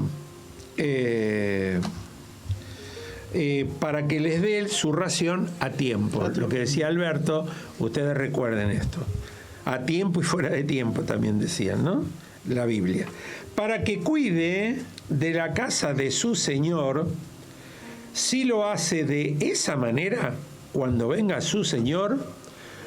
Para que les dé su ración a tiempo. Lo que decía Alberto, ustedes recuerden esto. A tiempo y fuera de tiempo también decían, ¿no? La Biblia. Para que cuide de la casa de su Señor. Si lo hace de esa manera, cuando venga su Señor,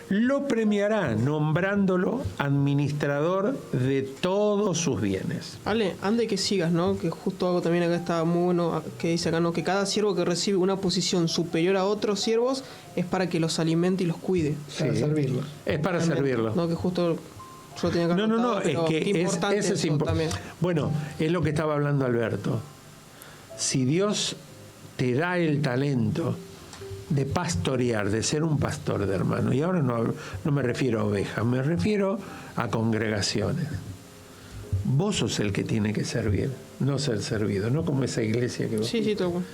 lo premiará nombrándolo administrador de todos sus bienes. Ale, antes que sigas, ¿no? Que justo algo también acá está muy bueno, que dice acá, ¿no? Que cada siervo que recibe una posición superior a otros siervos es para que los alimente y los cuide. Para servirlos. Es para También, servirlo. No, que justo yo tenía que No, es pero que qué importante eso es eso importante. también. Bueno, es lo que estaba hablando Alberto. Si Dios te da el talento de pastorear, de ser un pastor de hermano, y ahora no me refiero a ovejas, me refiero a congregaciones. Vos sos el que tiene que servir, no ser servido, no como esa iglesia que vos. Sí, todo bueno.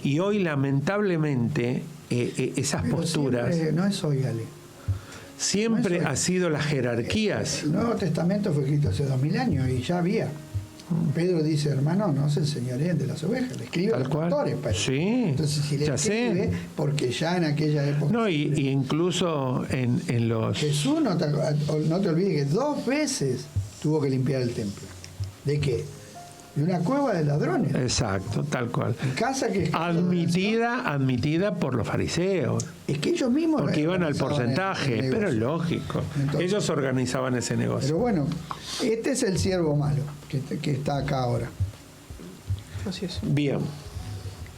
Y hoy, lamentablemente, esas Pero posturas siempre, no es hoy, Ale. siempre no es hoy. ha sido las jerarquías. El Nuevo Testamento fue escrito hace 2000 años y ya había. Pedro dice, hermano, no se enseñaré de las ovejas, le escribe a los pastores. Sí, Entonces, si le ya escribe, sé. porque ya en aquella época... No, y incluso en los... Jesús, no te olvides que 2 veces tuvo que limpiar el templo. ¿De qué? De una cueva de ladrones. Exacto, tal cual. En casa que Admitida por los fariseos, es que ellos mismos... porque iban al organizaban porcentaje, el pero es negocio. lógico. Entonces, Ellos organizaban ese negocio. Pero bueno, este es el siervo malo que está acá ahora. Así es. Bien,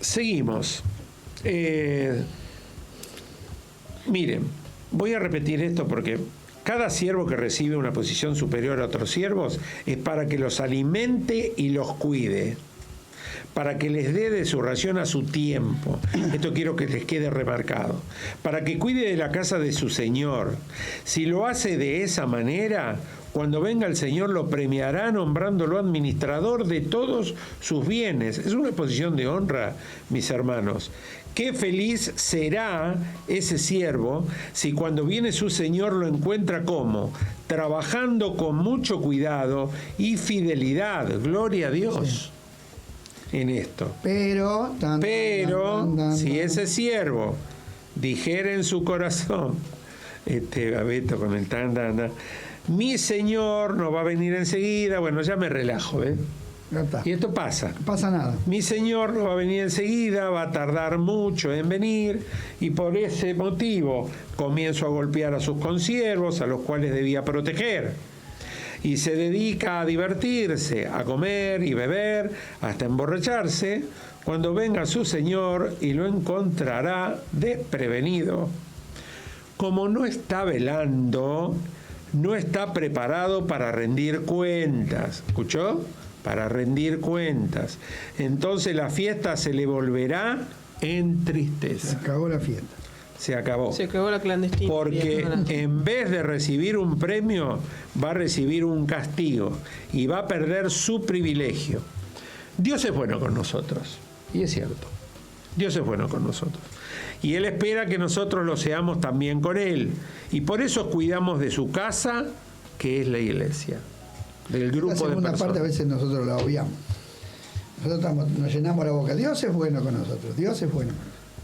seguimos. Miren, voy a repetir esto porque cada siervo que recibe una posición superior a otros siervos es para que los alimente y los cuide, para que les dé de su ración a su tiempo. Esto quiero que les quede remarcado. Para que cuide de la casa de su Señor. Si lo hace de esa manera, cuando venga el Señor lo premiará nombrándolo administrador de todos sus bienes. Es una posición de honra, mis hermanos. Qué feliz será ese siervo si cuando viene su Señor lo encuentra como trabajando con mucho cuidado y fidelidad. Gloria a Dios en esto. Pero Si ese siervo dijera en su corazón, Gabeto con el mi Señor no va a venir enseguida, bueno, ya me relajo, ¿eh? ya está. Y esto pasa. No pasa nada. Mi Señor no va a venir enseguida, va a tardar mucho en venir, y por ese motivo comienzo a golpear a sus consiervos, a los cuales debía proteger. Y se dedica a divertirse, a comer y beber, hasta emborracharse, cuando venga su Señor y lo encontrará desprevenido. Como no está velando, no está preparado para rendir cuentas. ¿Escuchó? Para rendir cuentas. Entonces la fiesta se le volverá en Se tristeza. acabó la fiesta. se acabó. Se acabó la clandestinidad. Porque en vez de recibir un premio, va a recibir un castigo y va a perder su privilegio. Dios es bueno con nosotros, y es cierto. Dios es bueno con nosotros. Y Él espera que nosotros lo seamos también con Él. Y por eso cuidamos de su casa, que es la iglesia, del grupo de personas. La segunda parte a veces nosotros la obviamos. Nosotros nos llenamos la boca. Dios es bueno con nosotros. Dios es bueno.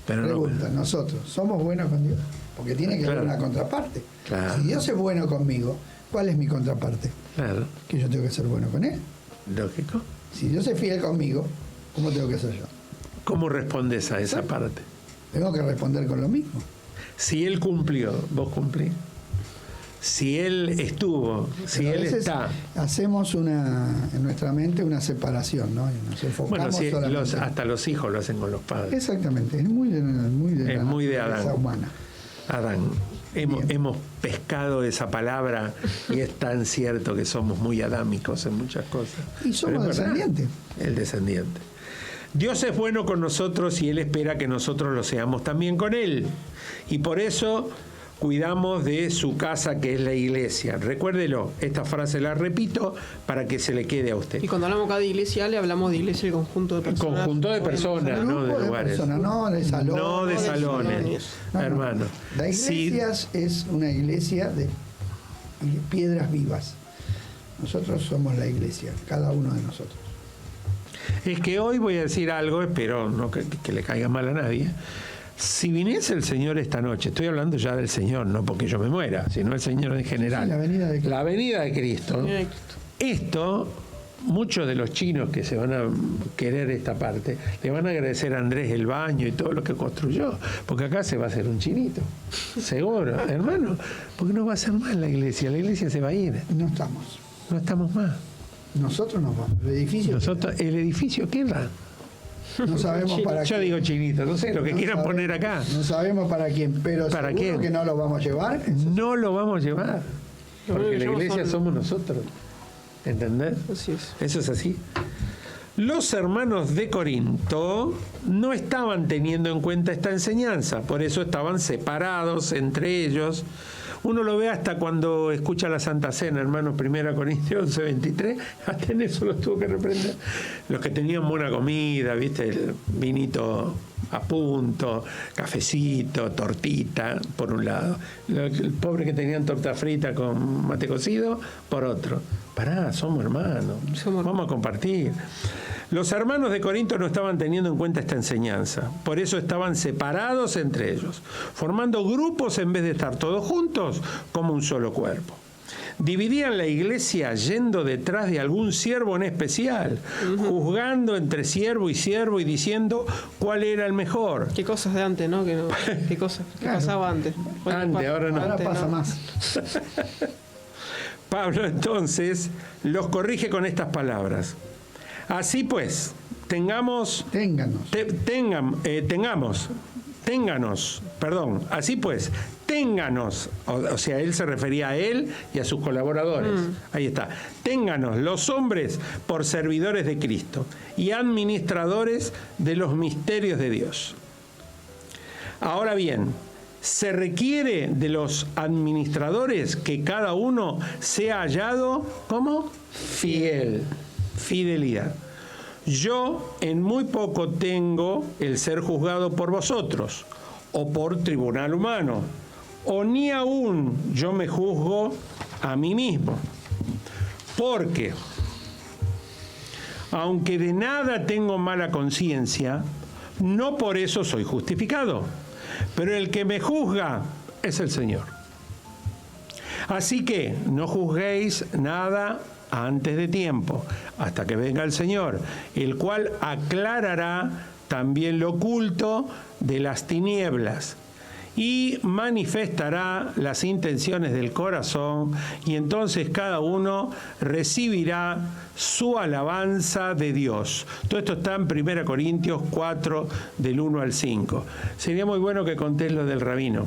Pero pregunta, nosotros, ¿somos buenos con Dios? Porque tiene que haber una contraparte. Claro. Si Dios es bueno conmigo, ¿cuál es mi contraparte? Claro. Que yo tengo que ser bueno con Él. Lógico. Si Dios es fiel conmigo, ¿cómo tengo que ser yo? ¿Cómo respondes a esa parte? Tengo que responder con lo mismo. Si Él cumplió, vos cumplís. Si Él estuvo, si Él está. Hacemos en nuestra mente una separación, ¿no? Y nos enfocamos solamente. Hasta los hijos lo hacen con los padres. Exactamente, es muy de Adán. Humana. Adán. Hemos pescado esa palabra y es tan cierto que somos muy adámicos en muchas cosas. Y somos descendientes. El descendiente. Dios es bueno con nosotros y Él espera que nosotros lo seamos también con Él. Y por eso cuidamos de su casa, que es la iglesia. Recuérdelo, esta frase la repito para que se le quede a usted. Y cuando hablamos acá de iglesia, le hablamos de iglesia y conjunto de personas. Conjunto de personas, no de lugares. No de salones. No de salones, hermano. La iglesia es una iglesia de piedras vivas. Nosotros somos la iglesia, cada uno de nosotros. Es que hoy voy a decir algo, espero no que le caiga mal a nadie. Si viniese el Señor esta noche, estoy hablando ya del Señor, no porque yo me muera, sino el Señor en general. Sí, la venida de Cristo. Esto, muchos de los chinos que se van a querer esta parte, le van a agradecer a Andrés el baño y todo lo que construyó, porque acá se va a hacer un chinito. Seguro, hermano, porque no va a ser más la iglesia se va a ir. No estamos. No estamos más. Nosotros nos vamos. El edificio queda. No sabemos para quién. Yo digo chinito, no sé, lo que quieran poner acá. No sabemos para quién, pero ¿para seguro quién? Que no lo vamos a llevar. No lo vamos a llevar. Porque la iglesia somos nosotros. ¿Entendés? Así es. Eso es así. Los hermanos de Corinto no estaban teniendo en cuenta esta enseñanza, por eso estaban separados entre ellos. Uno lo ve hasta cuando escucha la Santa Cena, hermanos, 1 Corintios 11:23, hasta en eso los tuvo que reprender. Los que tenían buena comida, ¿viste? El vinito a punto, cafecito, tortita, por un lado. El pobre que tenían torta frita con mate cocido, por otro. Pará, somos hermanos, vamos a compartir. Los hermanos de Corinto no estaban teniendo en cuenta esta enseñanza, por eso estaban separados entre ellos, formando grupos en vez de estar todos juntos como un solo cuerpo. Dividían la iglesia yendo detrás de algún siervo en especial, juzgando entre siervo y diciendo cuál era el mejor. Qué cosas de antes, ¿no? Qué cosas que pasaba antes. Ahora no. Ahora pasa más. Pablo entonces los corrige con estas palabras. Así pues, ténganos, o sea, él se refería a él y a sus colaboradores. Ahí está. Ténganos los hombres por servidores de Cristo y administradores de los misterios de Dios. Ahora bien, se requiere de los administradores que cada uno sea hallado como fiel. Fidelidad. Yo en muy poco tengo el ser juzgado por vosotros o por tribunal humano, o ni aún yo me juzgo a mí mismo, porque aunque de nada tengo mala conciencia, no por eso soy justificado, pero el que me juzga es el Señor. Así que no juzguéis nada antes de tiempo, hasta que venga el Señor, el cual aclarará también lo oculto de las tinieblas y manifestará las intenciones del corazón, y entonces cada uno recibirá su alabanza de Dios. Todo esto está en 1 Corintios 4, del 1 al 5. Sería muy bueno que contés lo del rabino.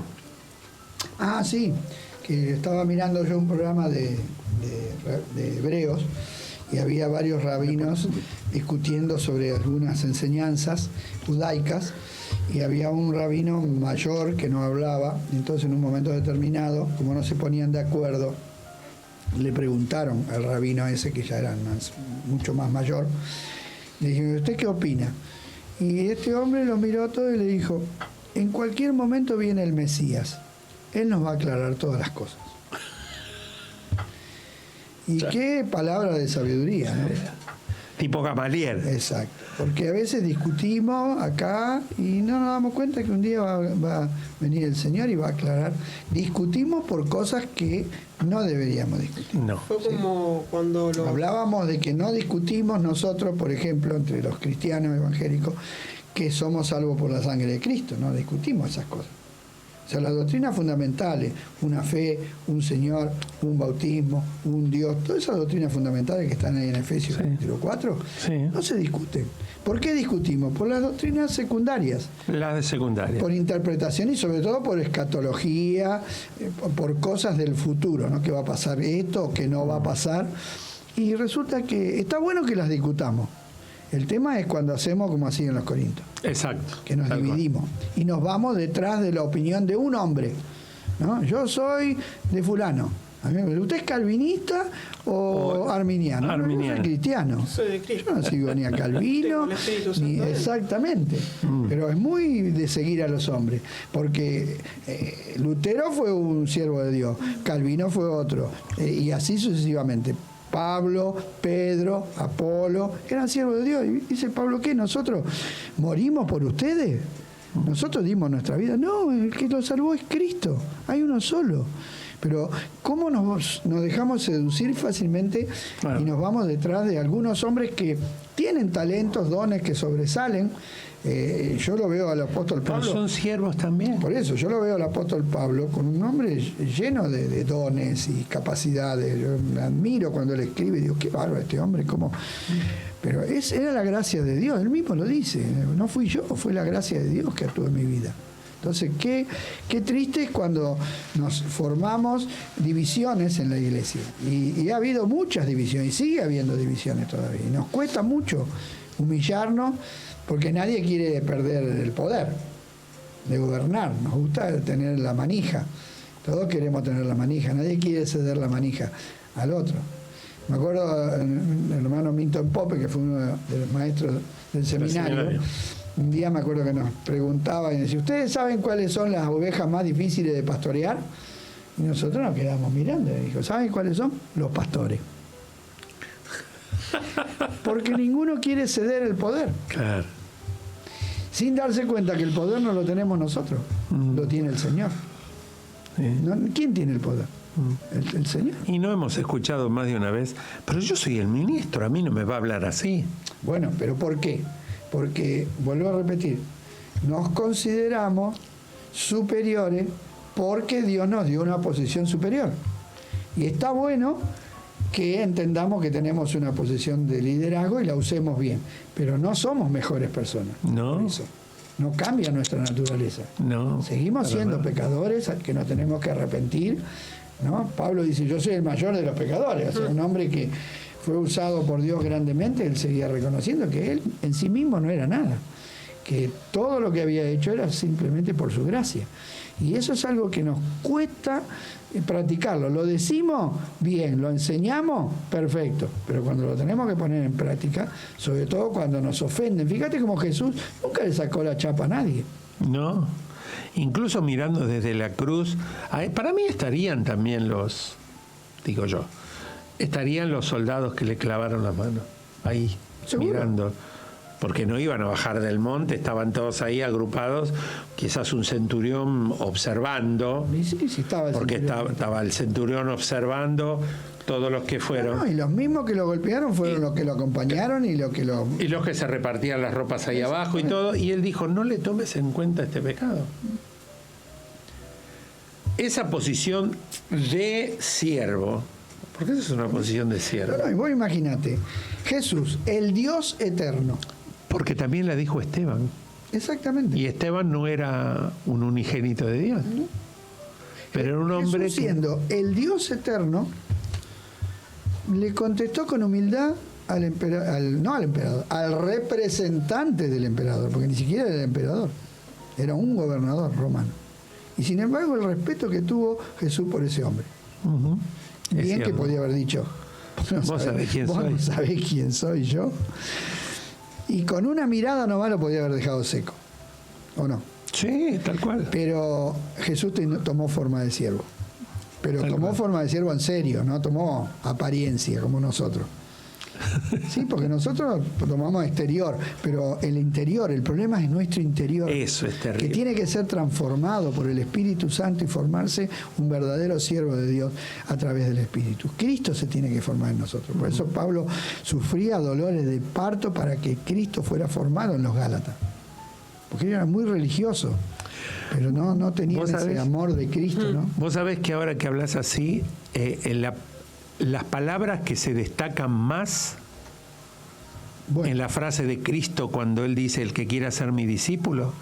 Ah, sí, que estaba mirando yo un programa de Hebreos, y había varios rabinos discutiendo sobre algunas enseñanzas judaicas, y había un rabino mayor que no hablaba. Entonces, en un momento determinado, como no se ponían de acuerdo, le preguntaron al rabino ese, que ya era mucho más mayor, le dijeron: ¿usted qué opina? Y este hombre lo miró todo y le dijo: en cualquier momento viene el Mesías, él nos va a aclarar todas las cosas. Y qué palabra de sabiduría, ¿no? Tipo Gamaliel. Exacto, porque a veces discutimos acá y no nos damos cuenta que un día va a venir el Señor y va a aclarar. Discutimos por cosas que no deberíamos discutir. No. Fue como cuando Hablábamos de que no discutimos nosotros, por ejemplo, entre los cristianos evangélicos, que somos salvos por la sangre de Cristo. No discutimos esas cosas. O sea, las doctrinas fundamentales, una fe, un Señor, un bautismo, un Dios, todas esas doctrinas fundamentales que están ahí en Efesios capítulo 4, no se discuten. ¿Por qué discutimos? Por las doctrinas secundarias. Las de secundaria. Por interpretación y sobre todo por escatología, por cosas del futuro, ¿no? Que va a pasar esto o que no va a pasar. Y resulta que está bueno que las discutamos. El tema es cuando hacemos como así en los Corintios. Exacto. Que nos dividimos y nos vamos detrás de la opinión de un hombre, ¿no? Yo soy de fulano. ¿Usted es calvinista o arminiano? Arminiano. Yo soy cristiano. Soy de Cristo. Yo no sigo ni a Calvino, ni exactamente. Pero es muy de seguir a los hombres, porque Lutero fue un siervo de Dios, Calvino fue otro, y así sucesivamente. Pablo, Pedro, Apolo, eran siervos de Dios. Y dice Pablo: ¿qué? ¿Nosotros morimos por ustedes? ¿Nosotros dimos nuestra vida? No, el que lo salvó es Cristo. Hay uno solo. Pero ¿cómo nos dejamos seducir fácilmente y nos vamos detrás de algunos hombres que tienen talentos, dones que sobresalen? Yo lo veo al apóstol Pablo. Pero son siervos también. Por eso, yo lo veo al apóstol Pablo con un hombre lleno de dones y capacidades. Yo me admiro cuando él escribe y digo: qué bárbaro este hombre, cómo. Pero era la gracia de Dios, él mismo lo dice. No fui yo, fue la gracia de Dios que actuó en mi vida. Entonces, qué triste es cuando nos formamos divisiones en la iglesia. Y ha habido muchas divisiones, y sigue habiendo divisiones todavía. Y nos cuesta mucho humillarnos, porque nadie quiere perder el poder de gobernar. Nos gusta tener la manija. Todos queremos tener la manija. Nadie quiere ceder la manija al otro. Me acuerdo el hermano Milton Pope, que fue uno de los maestros del seminario. Un día me acuerdo que nos preguntaba y decía: ¿ustedes saben cuáles son las ovejas más difíciles de pastorear? Y nosotros nos quedamos mirando y dijo: ¿saben cuáles son? Los pastores. Porque ninguno quiere ceder el poder. Claro. Sin darse cuenta que el poder no lo tenemos nosotros, lo tiene el Señor. No, ¿quién tiene el poder? El Señor. Y no hemos escuchado más de una vez: pero yo soy el ministro, a mí no me va a hablar así. Bueno, ¿pero por qué? Porque, vuelvo a repetir, nos consideramos superiores porque Dios nos dio una posición superior. Y está bueno que entendamos que tenemos una posición de liderazgo y la usemos bien, pero no somos mejores personas. No. Por eso. No cambia nuestra naturaleza. No. Seguimos siendo pecadores que nos tenemos que arrepentir, ¿no? Pablo dice: yo soy el mayor de los pecadores. O sea, un hombre que fue usado por Dios grandemente, él seguía reconociendo que él en sí mismo no era nada, que todo lo que había hecho era simplemente por su gracia. Y eso es algo que nos cuesta practicarlo. Lo decimos bien, lo enseñamos perfecto, pero cuando lo tenemos que poner en práctica, sobre todo cuando nos ofenden. Fíjate cómo Jesús nunca le sacó la chapa a nadie. No. Incluso mirando desde la cruz, para mí estarían también estarían los soldados que le clavaron las manos ahí, ¿seguro? Mirando, porque no iban a bajar del monte, estaban todos ahí agrupados, quizás un centurión observando, Y sí, estaba el porque centurión. estaba el centurión observando todos los que fueron. No, y los mismos que lo golpearon fueron los que lo acompañaron y los que se repartían las ropas ahí abajo y todo, y él dijo: no le tomes en cuenta este pecado. Esa posición de siervo, porque esa es una posición de siervo. No, y vos imagínate, Jesús, el Dios eterno. Porque también la dijo Esteban. Exactamente. Y Esteban no era un unigénito de Dios, pero era un hombre Jesús, siendo el Dios eterno, Le contestó con humildad al emperador, al representante del emperador, porque ni siquiera era el emperador, era un gobernador romano. Y sin embargo, el respeto que tuvo Jesús por ese hombre. Uh-huh. Bien que podía haber dicho, vos sabés quién soy. Vos sabés quién soy yo. Y con una mirada nomás lo podía haber dejado seco, ¿o no? Sí, tal cual. Pero Jesús tomó forma de siervo. Pero tal tomó cual. forma de siervo en serio, no tomó apariencia como nosotros. Sí, porque nosotros tomamos exterior, pero el interior, el problema es nuestro interior. Eso es terrible. Que tiene que ser transformado por el Espíritu Santo y formarse un verdadero siervo de Dios a través del Espíritu. Cristo se tiene que formar en nosotros. Por eso Pablo sufría dolores de parto para que Cristo fuera formado en los Gálatas. Porque era muy religioso, pero no tenía ese amor de Cristo, ¿no? Vos sabés que ahora que hablas así, las palabras que se destacan más en la frase de Cristo cuando Él dice, el que quiera ser mi discípulo,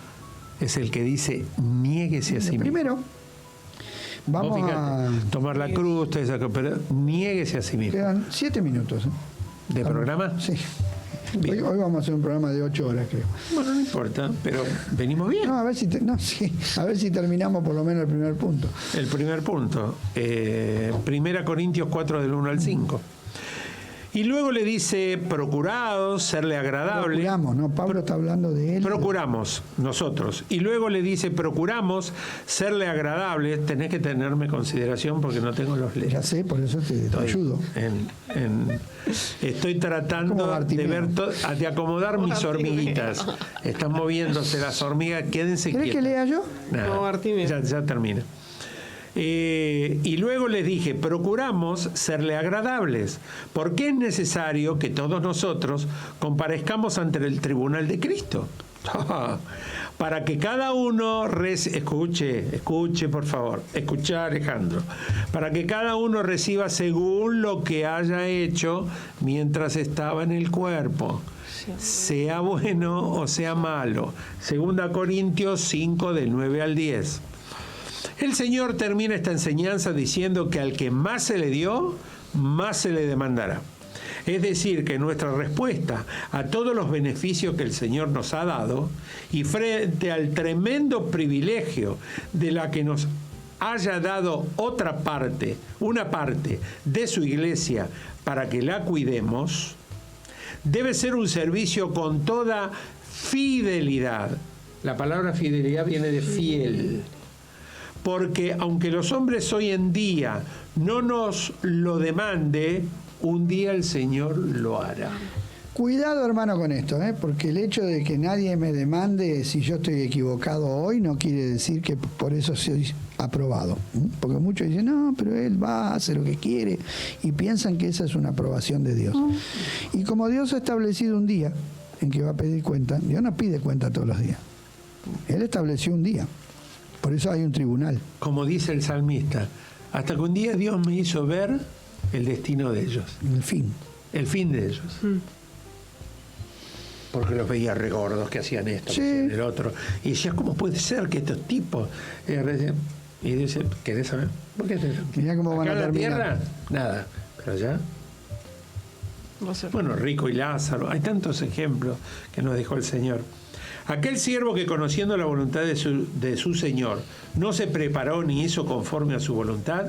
es el que dice, niéguese a sí mismo. Primero, vamos a tomar la cruz, pero niéguese a sí mismo. Quedan 7 minutos. ¿De programa? Sí. Hoy vamos a hacer un programa de 8 horas, creo. Bueno, no importa, pero venimos bien. No, a ver si terminamos por lo menos el primer punto. El primer punto, 1 Corintios 4 del 1 al 5. Y luego le dice, procuraos serle agradable. Procuramos, ¿no? Pablo está hablando de él. Procuramos, nosotros. Y luego le dice, procuramos serle agradable. Tenés que tenerme consideración porque no tengo los lentes. Ya sé, por eso te ayudo. Estoy tratando de acomodar mis hormiguitas. Están moviéndose las hormigas, quédense quietas. ¿Querés que lea yo? Nada, ya termina. Y luego les dije, procuramos serle agradables, porque es necesario que todos nosotros comparezcamos ante el tribunal de Cristo, para que cada uno escuche por favor, escucha Alejandro, para que cada uno reciba según lo que haya hecho mientras estaba en el cuerpo, sea bueno o sea malo. 2 Corintios 5 del 9 al 10. El Señor termina esta enseñanza diciendo que al que más se le dio, más se le demandará. Es decir, que nuestra respuesta a todos los beneficios que el Señor nos ha dado y frente al tremendo privilegio de la que nos haya dado una parte de su iglesia para que la cuidemos, debe ser un servicio con toda fidelidad. La palabra fidelidad viene de fiel. Porque aunque los hombres hoy en día no nos lo demande, un día el Señor lo hará. Cuidado, hermano, con esto, porque el hecho de que nadie me demande si yo estoy equivocado hoy no quiere decir que por eso soy aprobado. Porque muchos dicen, no, pero él va a hacer lo que quiere y piensan que esa es una aprobación de Dios. Y como Dios ha establecido un día en que va a pedir cuenta, Dios no pide cuenta todos los días. Él estableció un día. Por eso hay un tribunal. Como dice el salmista, hasta que un día Dios me hizo ver el destino de ellos. El fin de ellos. Porque los veía regordos que hacían esto, que hacían el otro. Y decía, ¿cómo puede ser que estos tipos... Y dice, ¿querés saber? ¿Por qué mirá cómo van a terminar. En la tierra, nada. Pero allá... Bueno, Rico y Lázaro. Hay tantos ejemplos que nos dejó el Señor. Aquel siervo que conociendo la voluntad de su Señor no se preparó ni hizo conforme a su voluntad,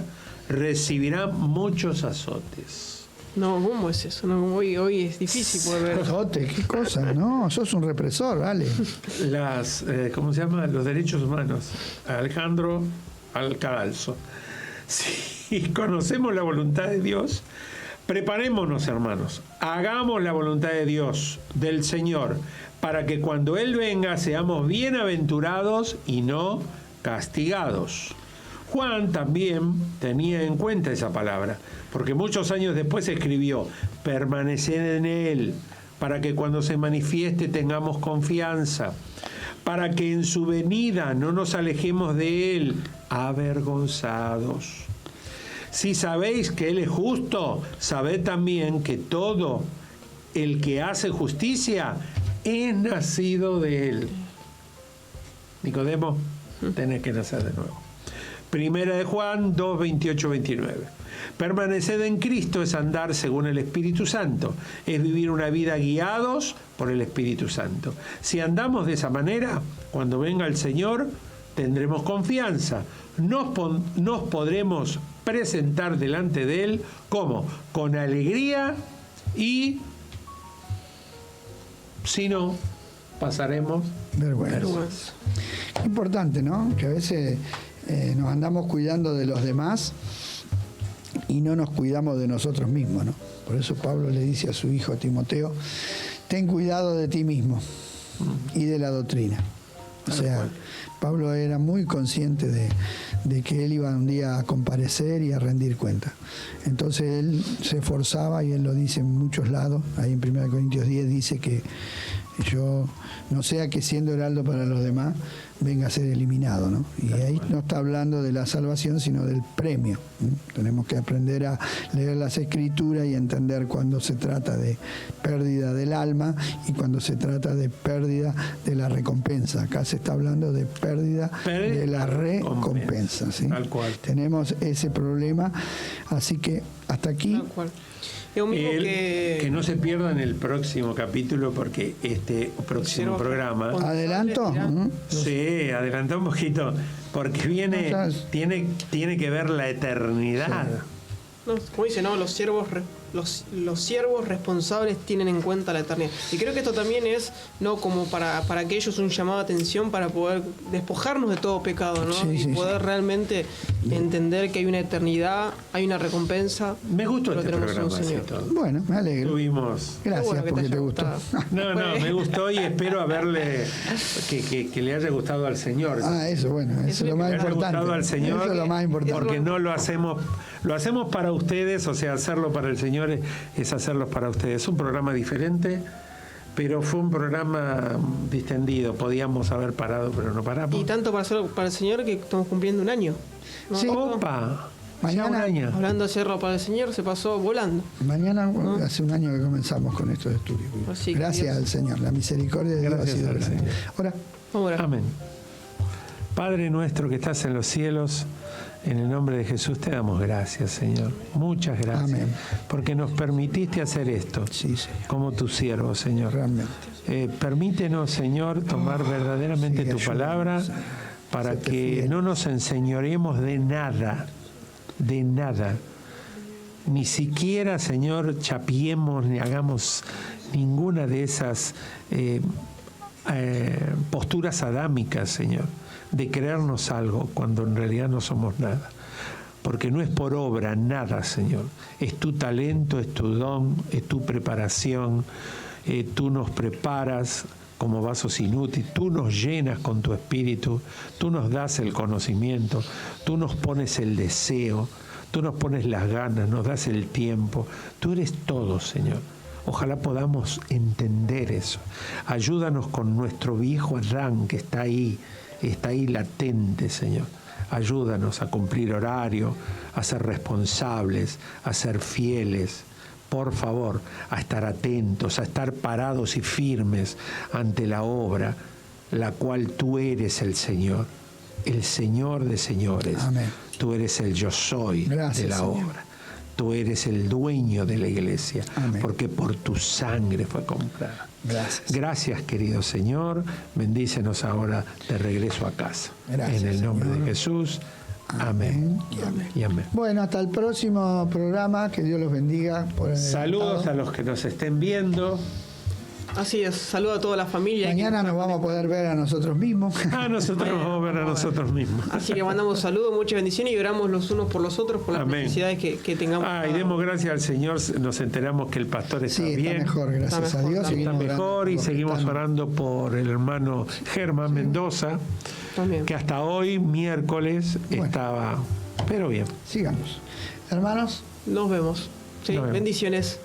recibirá muchos azotes. No, ¿cómo es eso? No, hoy es difícil poder ver. Azotes, qué cosa, no, sos un represor, dale. ¿Cómo se llama? Los derechos humanos. Alejandro Alcadalzo. Si conocemos la voluntad de Dios, preparémonos, hermanos, hagamos la voluntad de Dios, del Señor, para que cuando Él venga seamos bienaventurados y no castigados. Juan también tenía en cuenta esa palabra, porque muchos años después escribió, permaneced en Él, para que cuando se manifieste tengamos confianza, para que en su venida no nos alejemos de Él avergonzados. Si sabéis que Él es justo, sabed también que todo el que hace justicia es nacido de Él. Nicodemo, tenés que nacer de nuevo. Primera de Juan 2, 28, 29. Permanecer en Cristo es andar según el Espíritu Santo, es vivir una vida guiados por el Espíritu Santo. Si andamos de esa manera, cuando venga el Señor, tendremos confianza. Nos podremos presentar delante de Él, ¿cómo? Con alegría, y si no, pasaremos vergüenza. Importante, ¿no? Que a veces nos andamos cuidando de los demás y no nos cuidamos de nosotros mismos, ¿no? Por eso Pablo le dice a su hijo Timoteo: ten cuidado de ti mismo y de la doctrina. O sea, Pablo era muy consciente de que él iba un día a comparecer y a rendir cuenta. Entonces él se esforzaba, y él lo dice en muchos lados. Ahí en 1 Corintios 10 dice que yo no sea que siendo heraldo para los demás venga a ser eliminado, ¿no? Y ahí no está hablando de la salvación, sino del premio. Tenemos que aprender a leer las Escrituras y entender cuando se trata de pérdida del alma y cuando se trata de pérdida de la recompensa. Acá se está hablando de pérdida de la recompensa, ¿sí? Tal cual. Tenemos ese problema, así que hasta aquí. Tal cual. Que no se pierdan el próximo capítulo, porque este próximo programa... ¿Adelanto? Sí, adelanta un poquito, porque viene, tiene que ver la eternidad. Sí. No, como dice, ¿no? Los siervos responsables tienen en cuenta la eternidad. Y creo que esto también es, ¿no?, como para aquellos un llamado de atención para poder despojarnos de todo pecado, ¿no? Sí, y poder realmente entender que hay una eternidad, hay una recompensa. Me gustó pero este tenemos programa. un Señor. Bueno, me alegro. Tuvimos... Gracias, Bueno, que porque te te haya gustó. gustado. No, me gustó, y espero haberle que le haya gustado al Señor. Eso, bueno, eso es lo más Le haya importante. gustado al Señor, Eso es lo más importante. porque no lo hacemos para ustedes. O sea, hacerlo para el Señor es hacerlo para ustedes. Es un programa diferente, pero fue un programa distendido. Podíamos haber parado, pero no paramos. Y tanto para hacerlo para el Señor que estamos cumpliendo un año, ¿no? Sí. ¡Opa! Mañana- Ya un año. Hablando de hacerlo para el Señor, se pasó volando. Mañana, hace un año que comenzamos con estos estudios. Así que Gracias Dios- al Señor. La misericordia de Dios ha Gracias sido al grande. Señor. Ahora, Vamos a orar. Amén. Padre nuestro que estás en los cielos, en el nombre de Jesús te damos gracias, Señor. Muchas gracias. Amén. Porque nos permitiste hacer esto, sí, Señor, como tu siervo, Señor. realmente. Permítenos, Señor, tomar verdaderamente sí, tu ayúdanos, palabra, Señor. para Séte que fiel. no nos enseñoremos de nada. Ni siquiera, Señor, chapiemos ni hagamos ninguna de esas posturas adámicas, Señor, de creernos algo cuando en realidad no somos nada. Porque no es por obra nada, Señor. Es tu talento, es tu don, es tu preparación. Tú nos preparas como vasos inútiles, tú nos llenas con tu espíritu, tú nos das el conocimiento, tú nos pones el deseo, tú nos pones las ganas, nos das el tiempo. Tú eres todo, Señor. Ojalá podamos entender eso. Ayúdanos con nuestro viejo Adán que está ahí latente, Señor. Ayúdanos a cumplir horario, a ser responsables, a ser fieles. Por favor, a estar atentos, a estar parados y firmes ante la obra, la cual tú eres el Señor de señores. Amén. Tú eres el yo soy. Gracias, de la Señor. obra. Tú eres el dueño de la iglesia. Amén. Porque por tu sangre fue comprada. Gracias. Gracias, querido Señor. Bendícenos ahora de regreso a casa. Gracias, en el nombre Señor. de Jesús. Amén. y amén. Y amén. Bueno, hasta el próximo programa. Que Dios los bendiga. Por Saludos a adelantado. los que nos estén viendo. Así es, saludo a toda la familia. Mañana nos vamos a poder ver a nosotros mismos. Nosotros nos vamos a ver a nosotros mismos. Así que mandamos saludos, muchas bendiciones y oramos los unos por los otros por las Amén. necesidades que tengamos. Y demos gracias al Señor. Nos enteramos que el pastor está Sí, bien. está mejor, gracias Está a mejor, Dios. está Está Seguimos mejor, orando y por seguimos Betano. orando por el hermano Germán Mendoza, También. que hasta hoy, miércoles, Bueno. estaba, pero bien. Sigamos. Hermanos. Nos vemos. Sí, Nos vemos. bendiciones.